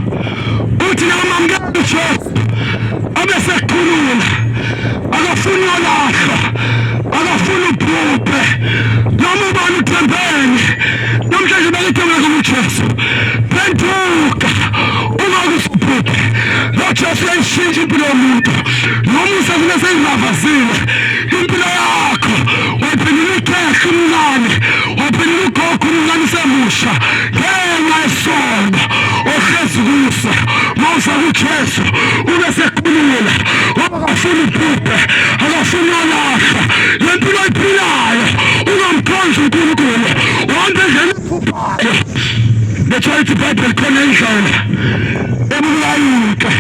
Speaker 3: Uthi nakamamukela uJesu abe sekukhulula, akafuni yolahlwa, akafuni ubhubhe. Noma ubani uthembeni namhlanje belithemba kuJesu, phenduka ungakusubhubhe. Lo Jesu uyayishintsha impilo yomuntu noma usazile seyivavazile impilo yakho wayiphendula ukhehla umncane waphendula ugogo umncane usemusha ngenxa yesono ohlezi kuso mawuza kuJesu ube sekhulula ngoba akafuni ubhubhe akafuni uyalahla le mpilo oyiphilayo ungamkhonzi uNkulunkulu uhambe endleleni ephuphayo betshela ithi iBhayibheli khona indlela emnyayike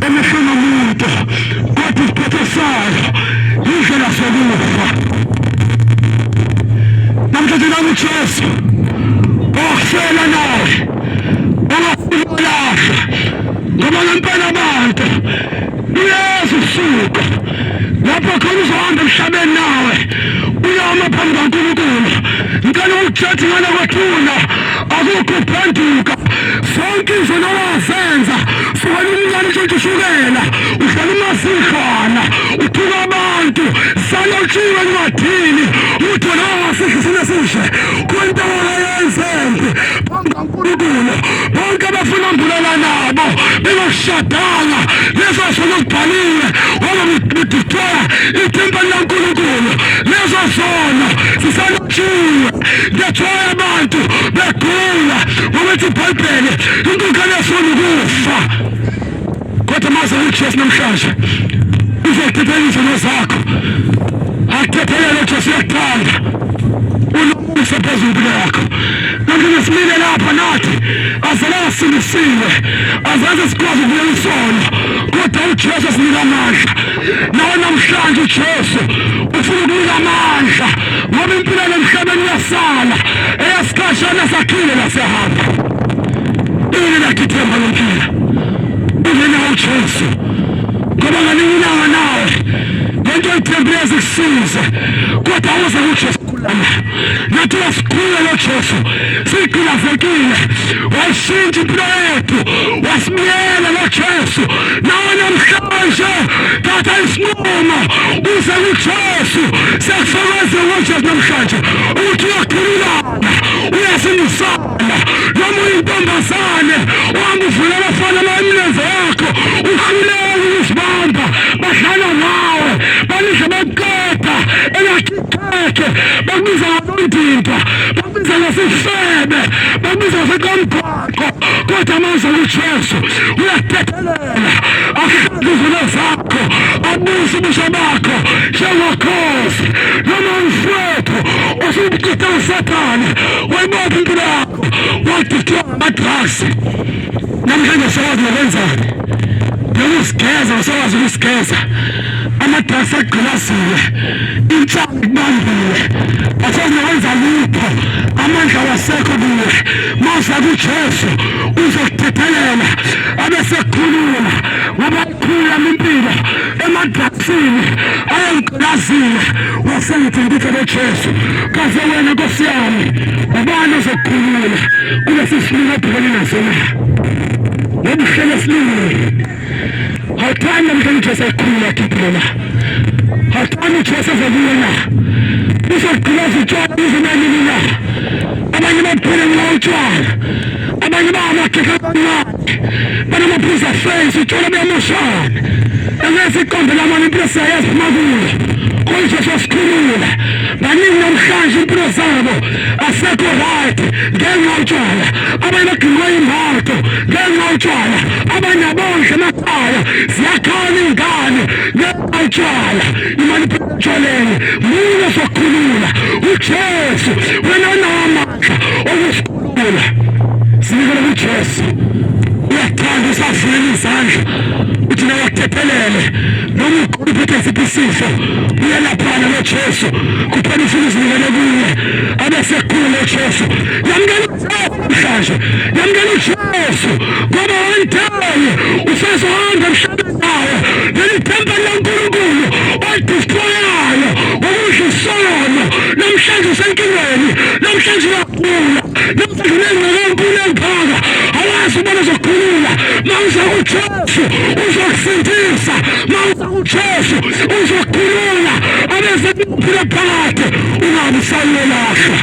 Speaker 3: emehlweni omuntu kodwa isiphetho sayo yindlela sokufa. Namhlanje nami uJesu okuhlela nawe ongafuni ulahla ngoba ngempela abantu uyesu usuka lapho khona uzohamba emhlabeni nawe uyama phambi kaNkulunkulu ngicela ukujethi ngale kwathula akukho uphenduka zonke izinto owazenza sukela umncane ntshontsha ushukela uhlala umasidlwana uthuka abantu salotshiwe encwadini ukuthi wena wasihle sihle kwento wayenzembi phambi kaNkulunkulu bonke abafuna umbulela nabo bengashadanga lezo sono kubhaliwe ngoba ngididwa ithempeli laNkulunkulu lezo sono sisalotshiwe ngiyathola abantu begula ngoba ithi iBhayibheli inkukhu yesona ukufa kodwa mase uJesu namhlanje uzothethelisa izono zakho akuthethelele uJesu yakuthanda unomusa phezulu yakho namhlanje simile lapha nathi azala sisindisiwe azaze sikwazi ukubuyela isono kodwa uJesu asinika amandla nawe namhlanje uJesu ufuna ukunika amandla ngoba impilo emhlabeni uyasala eyasikhashana sakhile lasehamba ile lakithemba lompila ile nawe uJesu ngoba ngalinginanga nawe lento oyithembile zikusize kodwa uze uJesu kulana nathi wasikhulula lo Jesu sikhulazekile washintsha impilo yethu wasimiyela lo Jesu nawe namhlanje thatha isinqumo uze uJesu sekufakaze ngoJesu namhlanje ukuthi uyakhululana uyasindisana noma uyintombazane uhamba uvula abafana abayimilenze yakho uhluleke ukuzibamba badlala nawe balisha bakukepha elakhikhekhe bakubiza ngabondimba bakubiza ngasifebe bakubiza ngasekamgwaqo kodwa mawuza kuJesu uyakuthethelela akuhlaze izono zakho abuse ubusha bakho njengokhozi noma umfowethu osubukita uSathane wayibopha impilo yakho wadidwa ngamadrugs namhlanje usakwazi nokwenzani nokusigeza usakwazi ukusigeza amadrugs agqilazile intshanga ikubambile asazi nokwenza lutho amandla wasekho kuwe mawuza kuJesu uzokuthethelela abesekhulula ngoba ikhulula impilo emadrugsini ayengqilazile wasengithi ngithe loJesu kaze wena Nkosi yami ubani ozokukhulula kulesi sihlilo obhekene naso na ngobuhlele silungile awuthandi namhlanje uJesu ekhulula kiphilela awuthandi uJesu ezokuyena uzogqilaza utshwala uzinanini na abanye baphile nxa utshwala abanye bamakhehle abancane banamaphuzu afensi utshwala buyamoshana engesiqombe lamana impilo siyayazi phuma kulo koJesu wasikhulula baningi namhlanje impilo zabo asekho right ngenxa utshwala abanye bagqinqwe imoto ngenxa utshwala abanye abondle emakhaya ziyakhala ingane ngenxa utshwala imali etshwaleni mina sokukhulula uJesu wena unamandla okusikhulula sinikele kuJesu uyathanda usavulele izandla uthi nawe akuthethelele noma uphethe siphi isifo uyalaphana loJesu kuphela ufuna uzinikele kuye abesekhulu loJesu yamukela namhlanje yamukela uJesu ngoba one day usezohamba emhlabeni nawe leli thempeli laNkulunkulu odistroyayo ukudla isono namhlanje usenkingeni namhlanje uyagula namhlanje unengqonkulu emphaka awazi ubona uzokhulula mawuza kuJesu uzokusindisa mawuza kuJesu uzokhulula abesephila phakathi ungabi sayelahla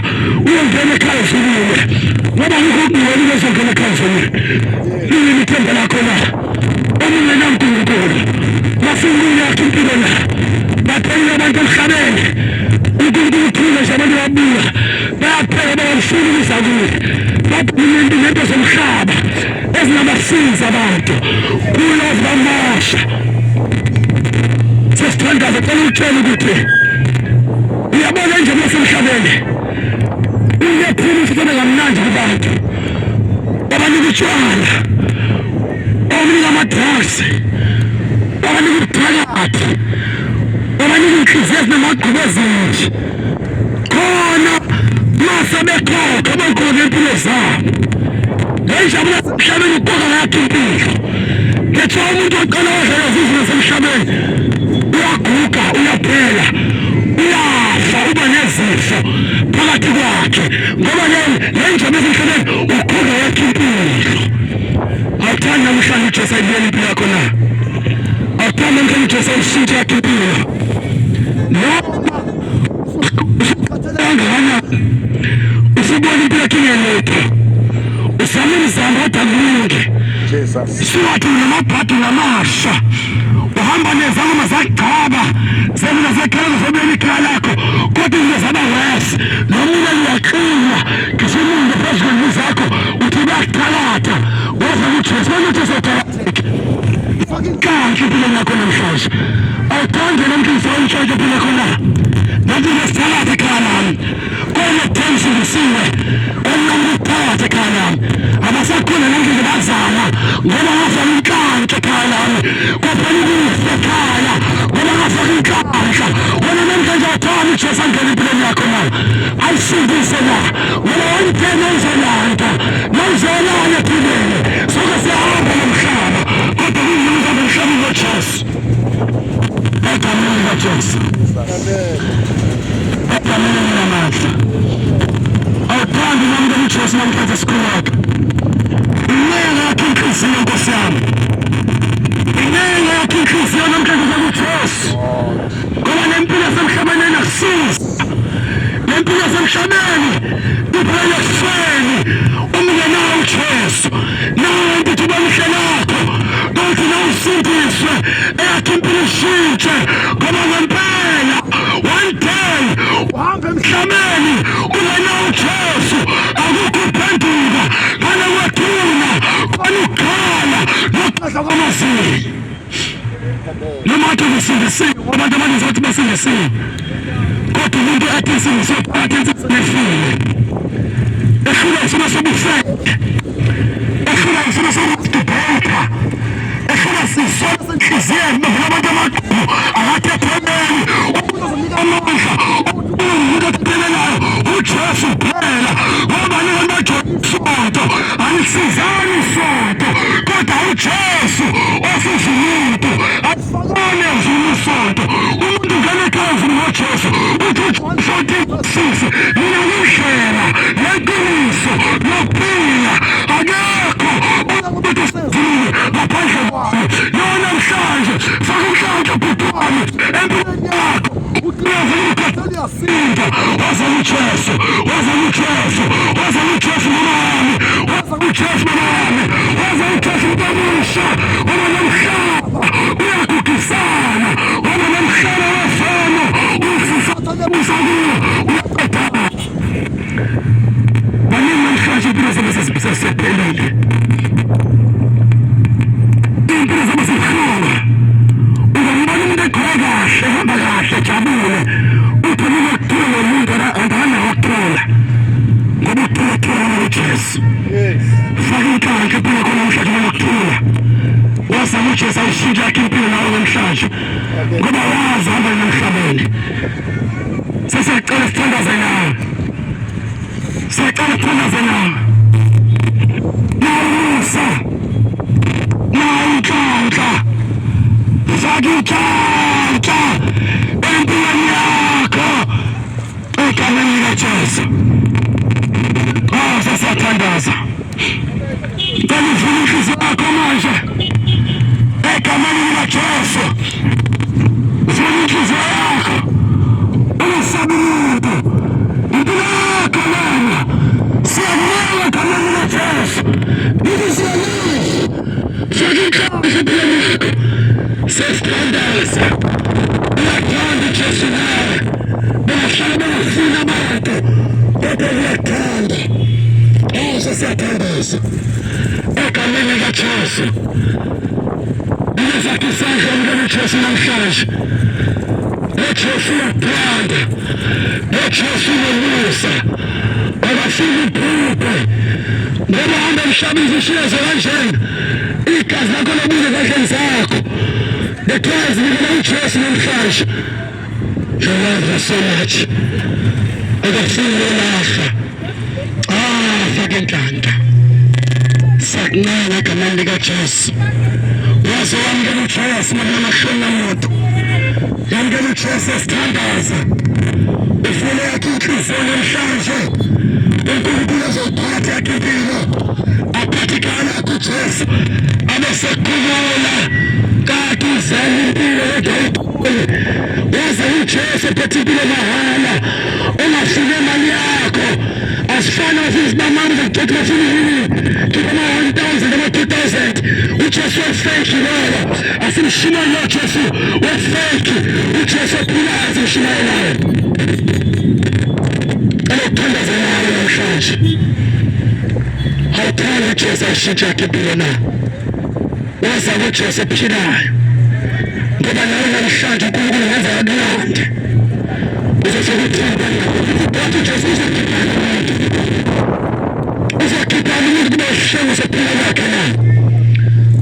Speaker 3: uyongena ekhaya zolile ngoba ngikho kuwena uzongena ekhaya zolile lini ithemba lakho la omunye naNkulunkulu impilo na baphelele abantu emhlabeni uNkulunkulu uthule nje abantu babuya bayaphela bayamshukisa kuye baphinde izinto zomhlaba ezingabasiza abantu kulovo bamasha sesithandaza cela utshela ukuthi uyabona nje emhlabeni uyephila usifuna kamnandi kubantu abanika utshwala abanika ama-drugs abanika ubuthakathi abanika inhliziyo ezinamagquba ezinje khona mase bekhokha bakhokha impilo zabo leyinjabulo yasemhlabeni ukhokha yakhe impilo ngethiwa umuntu oqala wadlala zizwe zasemhlabeni uyaguga uyaphela uyafa uba nezifo phakathi kwakhe ngoba lenjabulo yasemhlabeni ukhokha yakhe impilo awuthandi namhlanje uJesu ayibuyele impilo yakho na awuthandi namhlanje uJesu ayishintshe yakhe impilo usubona impilo yakhe ingelutho uzama imizamo kodwa kulunge suwathi unamabhadi namasha uhamba nezangoma zagcaba zemina zekhala zobuyela ikhaya lakho kodwa izinto zaba wesi nomunye uyaxinwa ngisumundo phezu kwemizi zakho uthi bayakuthalatha weza kuJesu wena uthi uzothalatha kanti impilweni yakho namhlanje awuthande namhlanje sawuntshontshe impilo yakho na nathi ngesithalatha ekhaya lami kona kuthengisiwe onqamukuthatha ekhaya lami abasakhona namhlanje bazama ngoba ngafaka inhlanhla ekhaya lami kwaphela ukufa ekhaya ngoba ngafaka inhlanhla wena namhlanje awuthanda uJesu angena empilweni yakho na ayisindise na ngoba wayithena uzolanda nawuzolala ephilweni soke siyahamba nomhlaba kodwa kunguza nomhlaba ngoJesu egameni kaJesu egameni lamandla awuthandi namntu uJesu namhlanje sikhuleka inenga yakho inhliziyo Nkosi yami inenga yakho inhliziyo namhlanje zakuJesu ngoba lempilo yasemhlabeni ayinakusiza lempilo yasemhlabeni iphela ekufeni umngenawo uJesu nawe mpithi ubamuhle lakho kanti nawusindiswe eyakho impilo ishintshe ngoba ngempela one day uhambe emhlabeni ungenawo uJesu akukho uphenduka ngale kwethuna khona ukukhala nokuqedla kwamazinyo noma kade besindisiwe abantu abaninzi bathi basindisiwe kodwa umuntu athi esindisiwe phakathi ensizini ehlula isimo sobufeke ehlula isimo sobudubhepha ehlula isisolo senhliziyeni bavula abantu amaqhubu akathi epheleli umuntu ozonika amandla umuntu ophelelayo uJesu kuphela ngoba nina bajoyina isonto alisizani isonto kodwa uJesu osizwe umuntu asifakane ezini isonto umuntu ungena ekhazini ngoJesu uthi uJohn 14:6 mina ngindlela neqiniso nokuphila akekho umuntu osezulwini ngaphandle kwami yona namhlanje sakumhlanje bhutwami empilweni yakho uqineze ukukhathela yasinda waza uJesu waza uJesu waza uJesu mama wami waza uJesu mama wami waza uJesu mtamusha wona namhlaba uyakukisana wona namhlaba wasono usisatha lemusakulo uyaqedana baningi namhlanje impilo zabo seziphelele impilo zabo zibuhlungu ungambona umuntu egqoke kahle ehamba kahle ejabule uthi mina kuthula nomuntu anganawo ukuthula ngoba uthula uJesu faka inhlanhla impilo yakho namhlanje ngokuthula wazama uJesu ayishintshe yakhe impilo nawe namhlanje ngoba wazi hamba emhlabeni sesiyacela sithandaze nawe siyacela sithandaze nawe nawumusa nawe inhlanhla faka inhlanhla empilweni yakho egameni likaJesu sesiyathandaza ngicela uvule inhliziyo yakho manje egameni likaJesu vula inhliziyo yakho ungesabi umuntu impilo yakho lena siyabonga egameni likaJesu ithi siyalala faka inhlanhla empilweni yakho sesithandaza uyathanda uJesu nawe bengahlala bengafuni abantu kodwa uyathanda siyathandaza egameni likaJesu ngizakhe isandla ngikaJesu namhlanje uJesu uyathanda uJesu uyamusa akafuni uphuphe ngoba hamba emhlabeni zishiyeze kanjena igazi lakho lobuze kahleni zakho because ngibona uJesu namhlanje you love her so much akafuni ulahla faka inhlanhla sakunaka egameni likaJesu waze wamukela uJesu nakunamashumi amoto yamukela uJesu esithandaza ufuna yakhe inhliziyo namhlanje uNkulunkulu azowuphatha yakhe impilo aphathe igama lakho uJesu abesekhulula kade uzele impilo kodwa waze uJesu ephethe impilo mahala ungafuni imali yakho asifana izinamanga zokuthatha bafuna kibona 1000 ama 2000 uJesu wefake lowo asimshima lo Jesu wefake uJesu phulazi ushinayo naye alothandaza nawe namhlanje hawuthanda uJesu ashintsha yakhe impilo na waza uJesu ephilayo ngoba nawe namhlanje uNkulunkulu wenza kakulande uzokuthanda kodwa uJesu uzokuthanda uzokhipha umuntu kubehlenge sephila lakhe na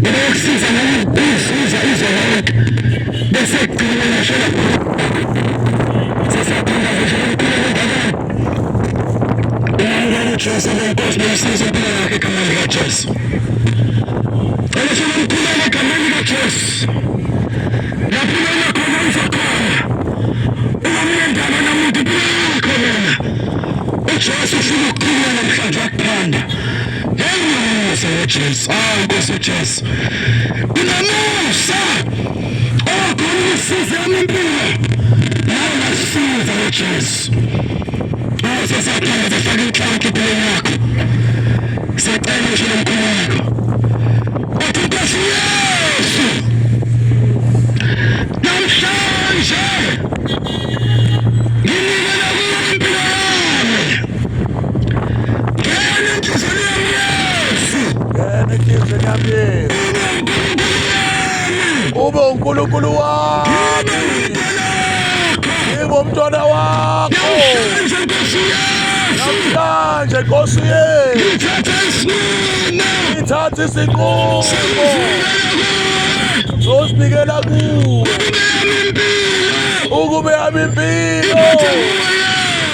Speaker 3: ngoba ukusiza nokusiza izonke bese kugcina nashela sesathandaza nje uJesu lenkosi besiza impilo yakhe egameni likaJesu eleshela impilo egameni likaJesu lapho khona uzokhona ungamyendana namuntu khona uJesu ufuna ukukhuluma namhlanje akuphanda ngemusa uJesu Nkosi uJesu unamusa khona usiza impilo nawe nasiza uJesu sesiyathanda sifake inhlanhla empilweni yakho siyacela nje nomkhulu wakho uthi Nkosi Yesu namhlanje nginikela kuwe impilo yami ngene enhliziyweni yami ube uNkulunkulu wami ngingumntwana wakho namhlanje Nkosi Yesu ngithatha isinqumo zosinikela kuwe ukube yami impilo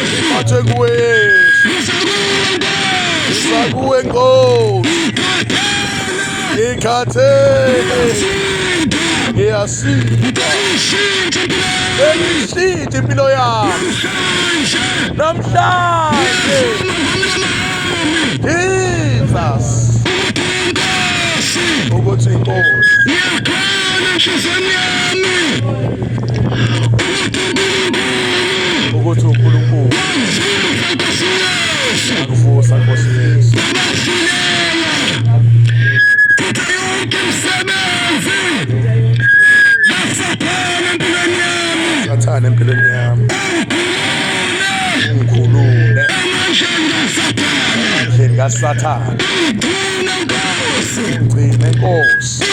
Speaker 3: ngiphathe kuwe Yesu ngisakuwe Nkosi ngikhathele ngiyasindwa engishinthe impilo yami namhlanje Jesus ukuthi Nkosi ukuthi uNkulunkulu akuvusa Nkosi Yesu Sathane empilweni yami ungikhulule endlini kaSathane ungcine Nkosi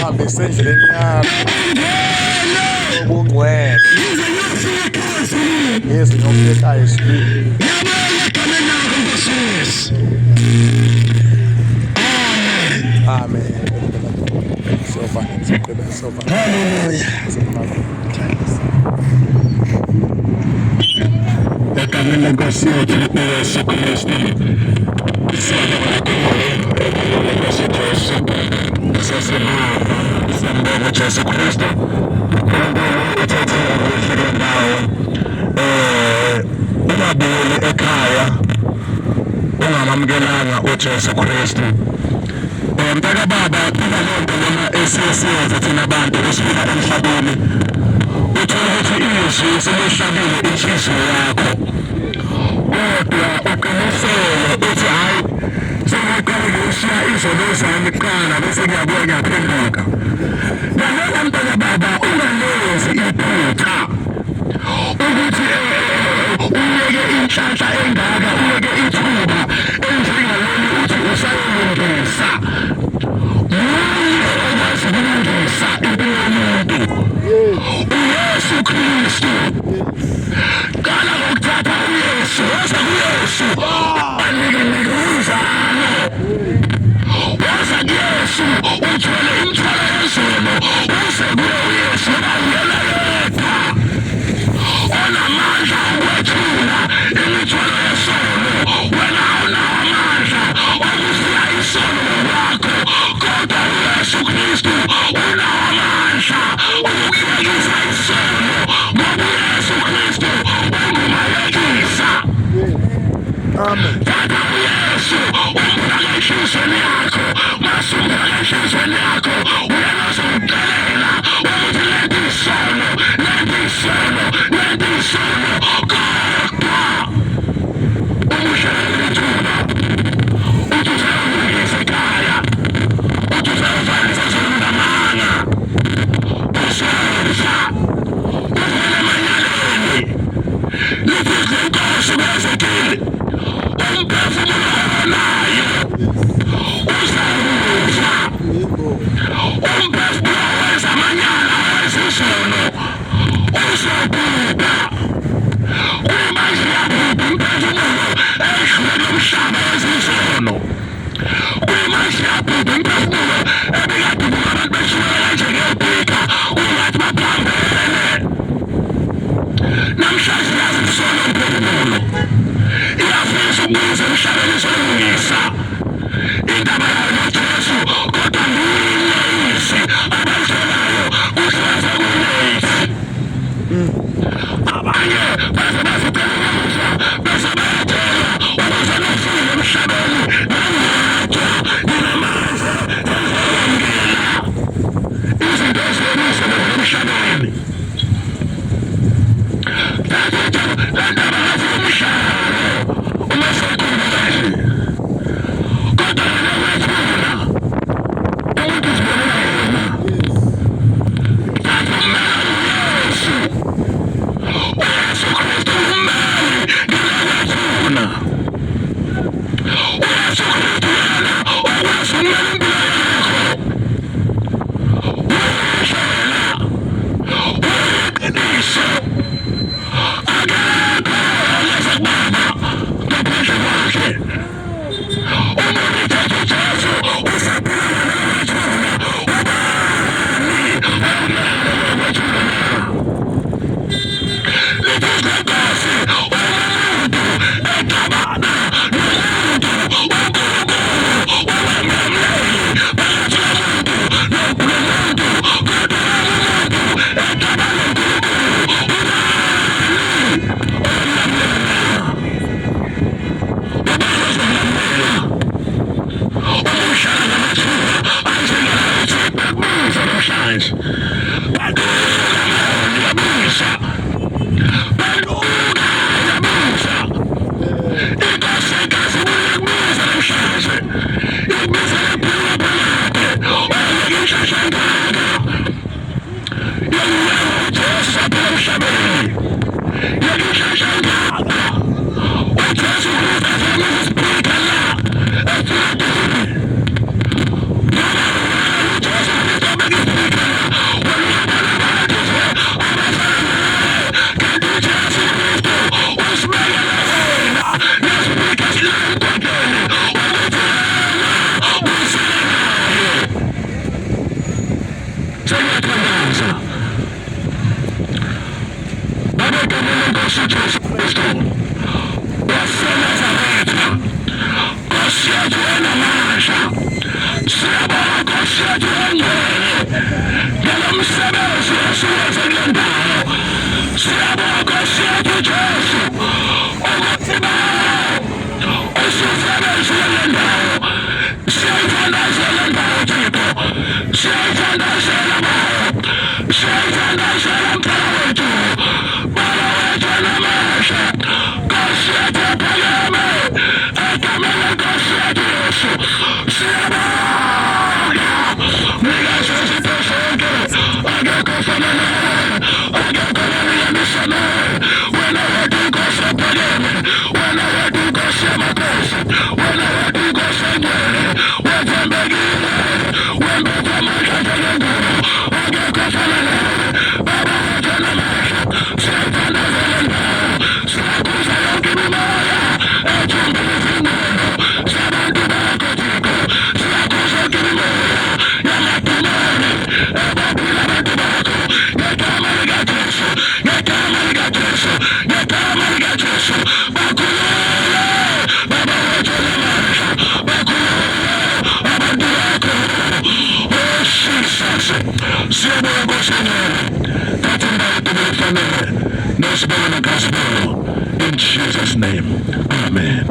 Speaker 3: uhambise endleleni yakho ubungcwele ngezinyofekayo esibili Amen. Sofa. Hallelujah. Egameni lenkosi yethu uYesu Kristu. Siyabonga Jesu Kristu. Ungabuyeli ekhaya ungamamkelanga uJesu Kristu. Mntaka baba phela lonto lona esiyasiyenza thina abantu esifika emhlabeni uthola ukuthi izwi selihlabile inhliziyo yakho kodwa uqinisele uthi hayi ngiqale ngiyoshiya izono zami kuqala bese ngiyabuya ngiyaphenduka. Lalela mntwana baba, ungalezi iphutha ukuthi uyeke inhlanhla engaka, uyeke ithuba enjengaleli uthi usayilungisa. Ukwazi ukulungisa impilo yomuntu uYesu Kristu. Qala ngokuthatha uYesu, woza kuYesu anikele uzalo. Woza kuYesu uthwele imithwalo yezono, uze kuye uYesu awuyela yedwa onamandla okwethula imithwalo yesono. Wena awunawo amandla okusiya isono wakho, kodwa uYesu Kristu unawo amandla okuyekisa isono, ngoba uYesu Kristu ungumayekisa. Tata uYesu umbhaka enhlizweni yakho, masumbhaka enhlizweni yakho uyakwazi ukudelela ukuthi lento isono, lento isono, lento isono, kodwa umushayela ithuba uthi uzayolungisa ekhaya, uthi uzayovalisa zonamanga usoza uvele emanyaleni. Lithi inkosi kwezekile umphefumulo onayo uzakufa, umphefumulo wezamanyala wezisono uzobhubha. Kuyimanje yabhubha umphefumulo ehlweni lomhlaba wezisono. Kuyimanje yabhubha umphefumulo ebekadubula abantu beshukela njengebhika ungathi baphambene. Namhlanje yazi isono umphefumulo iyafisa ukuza emhlabeni izolungisa indaba yayo noJesu, kodwa ngiyisi abayitholayo kuhlaza kunesi. Abanye bazicela ukudla bese bayathelwa ukuze nofile emhlabeni nangathwa ninamandla ezokwamukela izinto ezisebenza emhlabeni. Lendaba yazimshalo uma sekhululekile, kodwa wena wethula ukuthi uzibonela yena. Tata ummeli uYesu, uYesu Kristu ummeli ngila wethuna. uYesu Kristu yena okwazi ukumela impilo yakho. Uyishela, uyiqiniso. Yes. Yesu. Siyabonga nikaso sipesheke akekho fana nawe, akekho naliyamisha nawe. Wena wetu ukose phakeme, wena wetu ukose makhosi, wena wetu ukose ngcwele, wethembekile, wembethe amandla njengengubo, akekho fana nawe. Baba wethu namandla, siyayithandazela ndawo, siyakuza yonke imimoya ejumbile izingqondo zabantu bakho Thixo, siyakuza yonke imimoya yamadimoni ebaphila abantu bakho, ngegama likaJesu, ngegama likaJesu, ngegama likaJesu. Bakhulule Baba wethu namandla, bakhulule abantu bakho. Oh Jesus, siyabonga Nkosi engcwele, thatha indawo efanele nesibonga gospel in Jesus' name. Amen.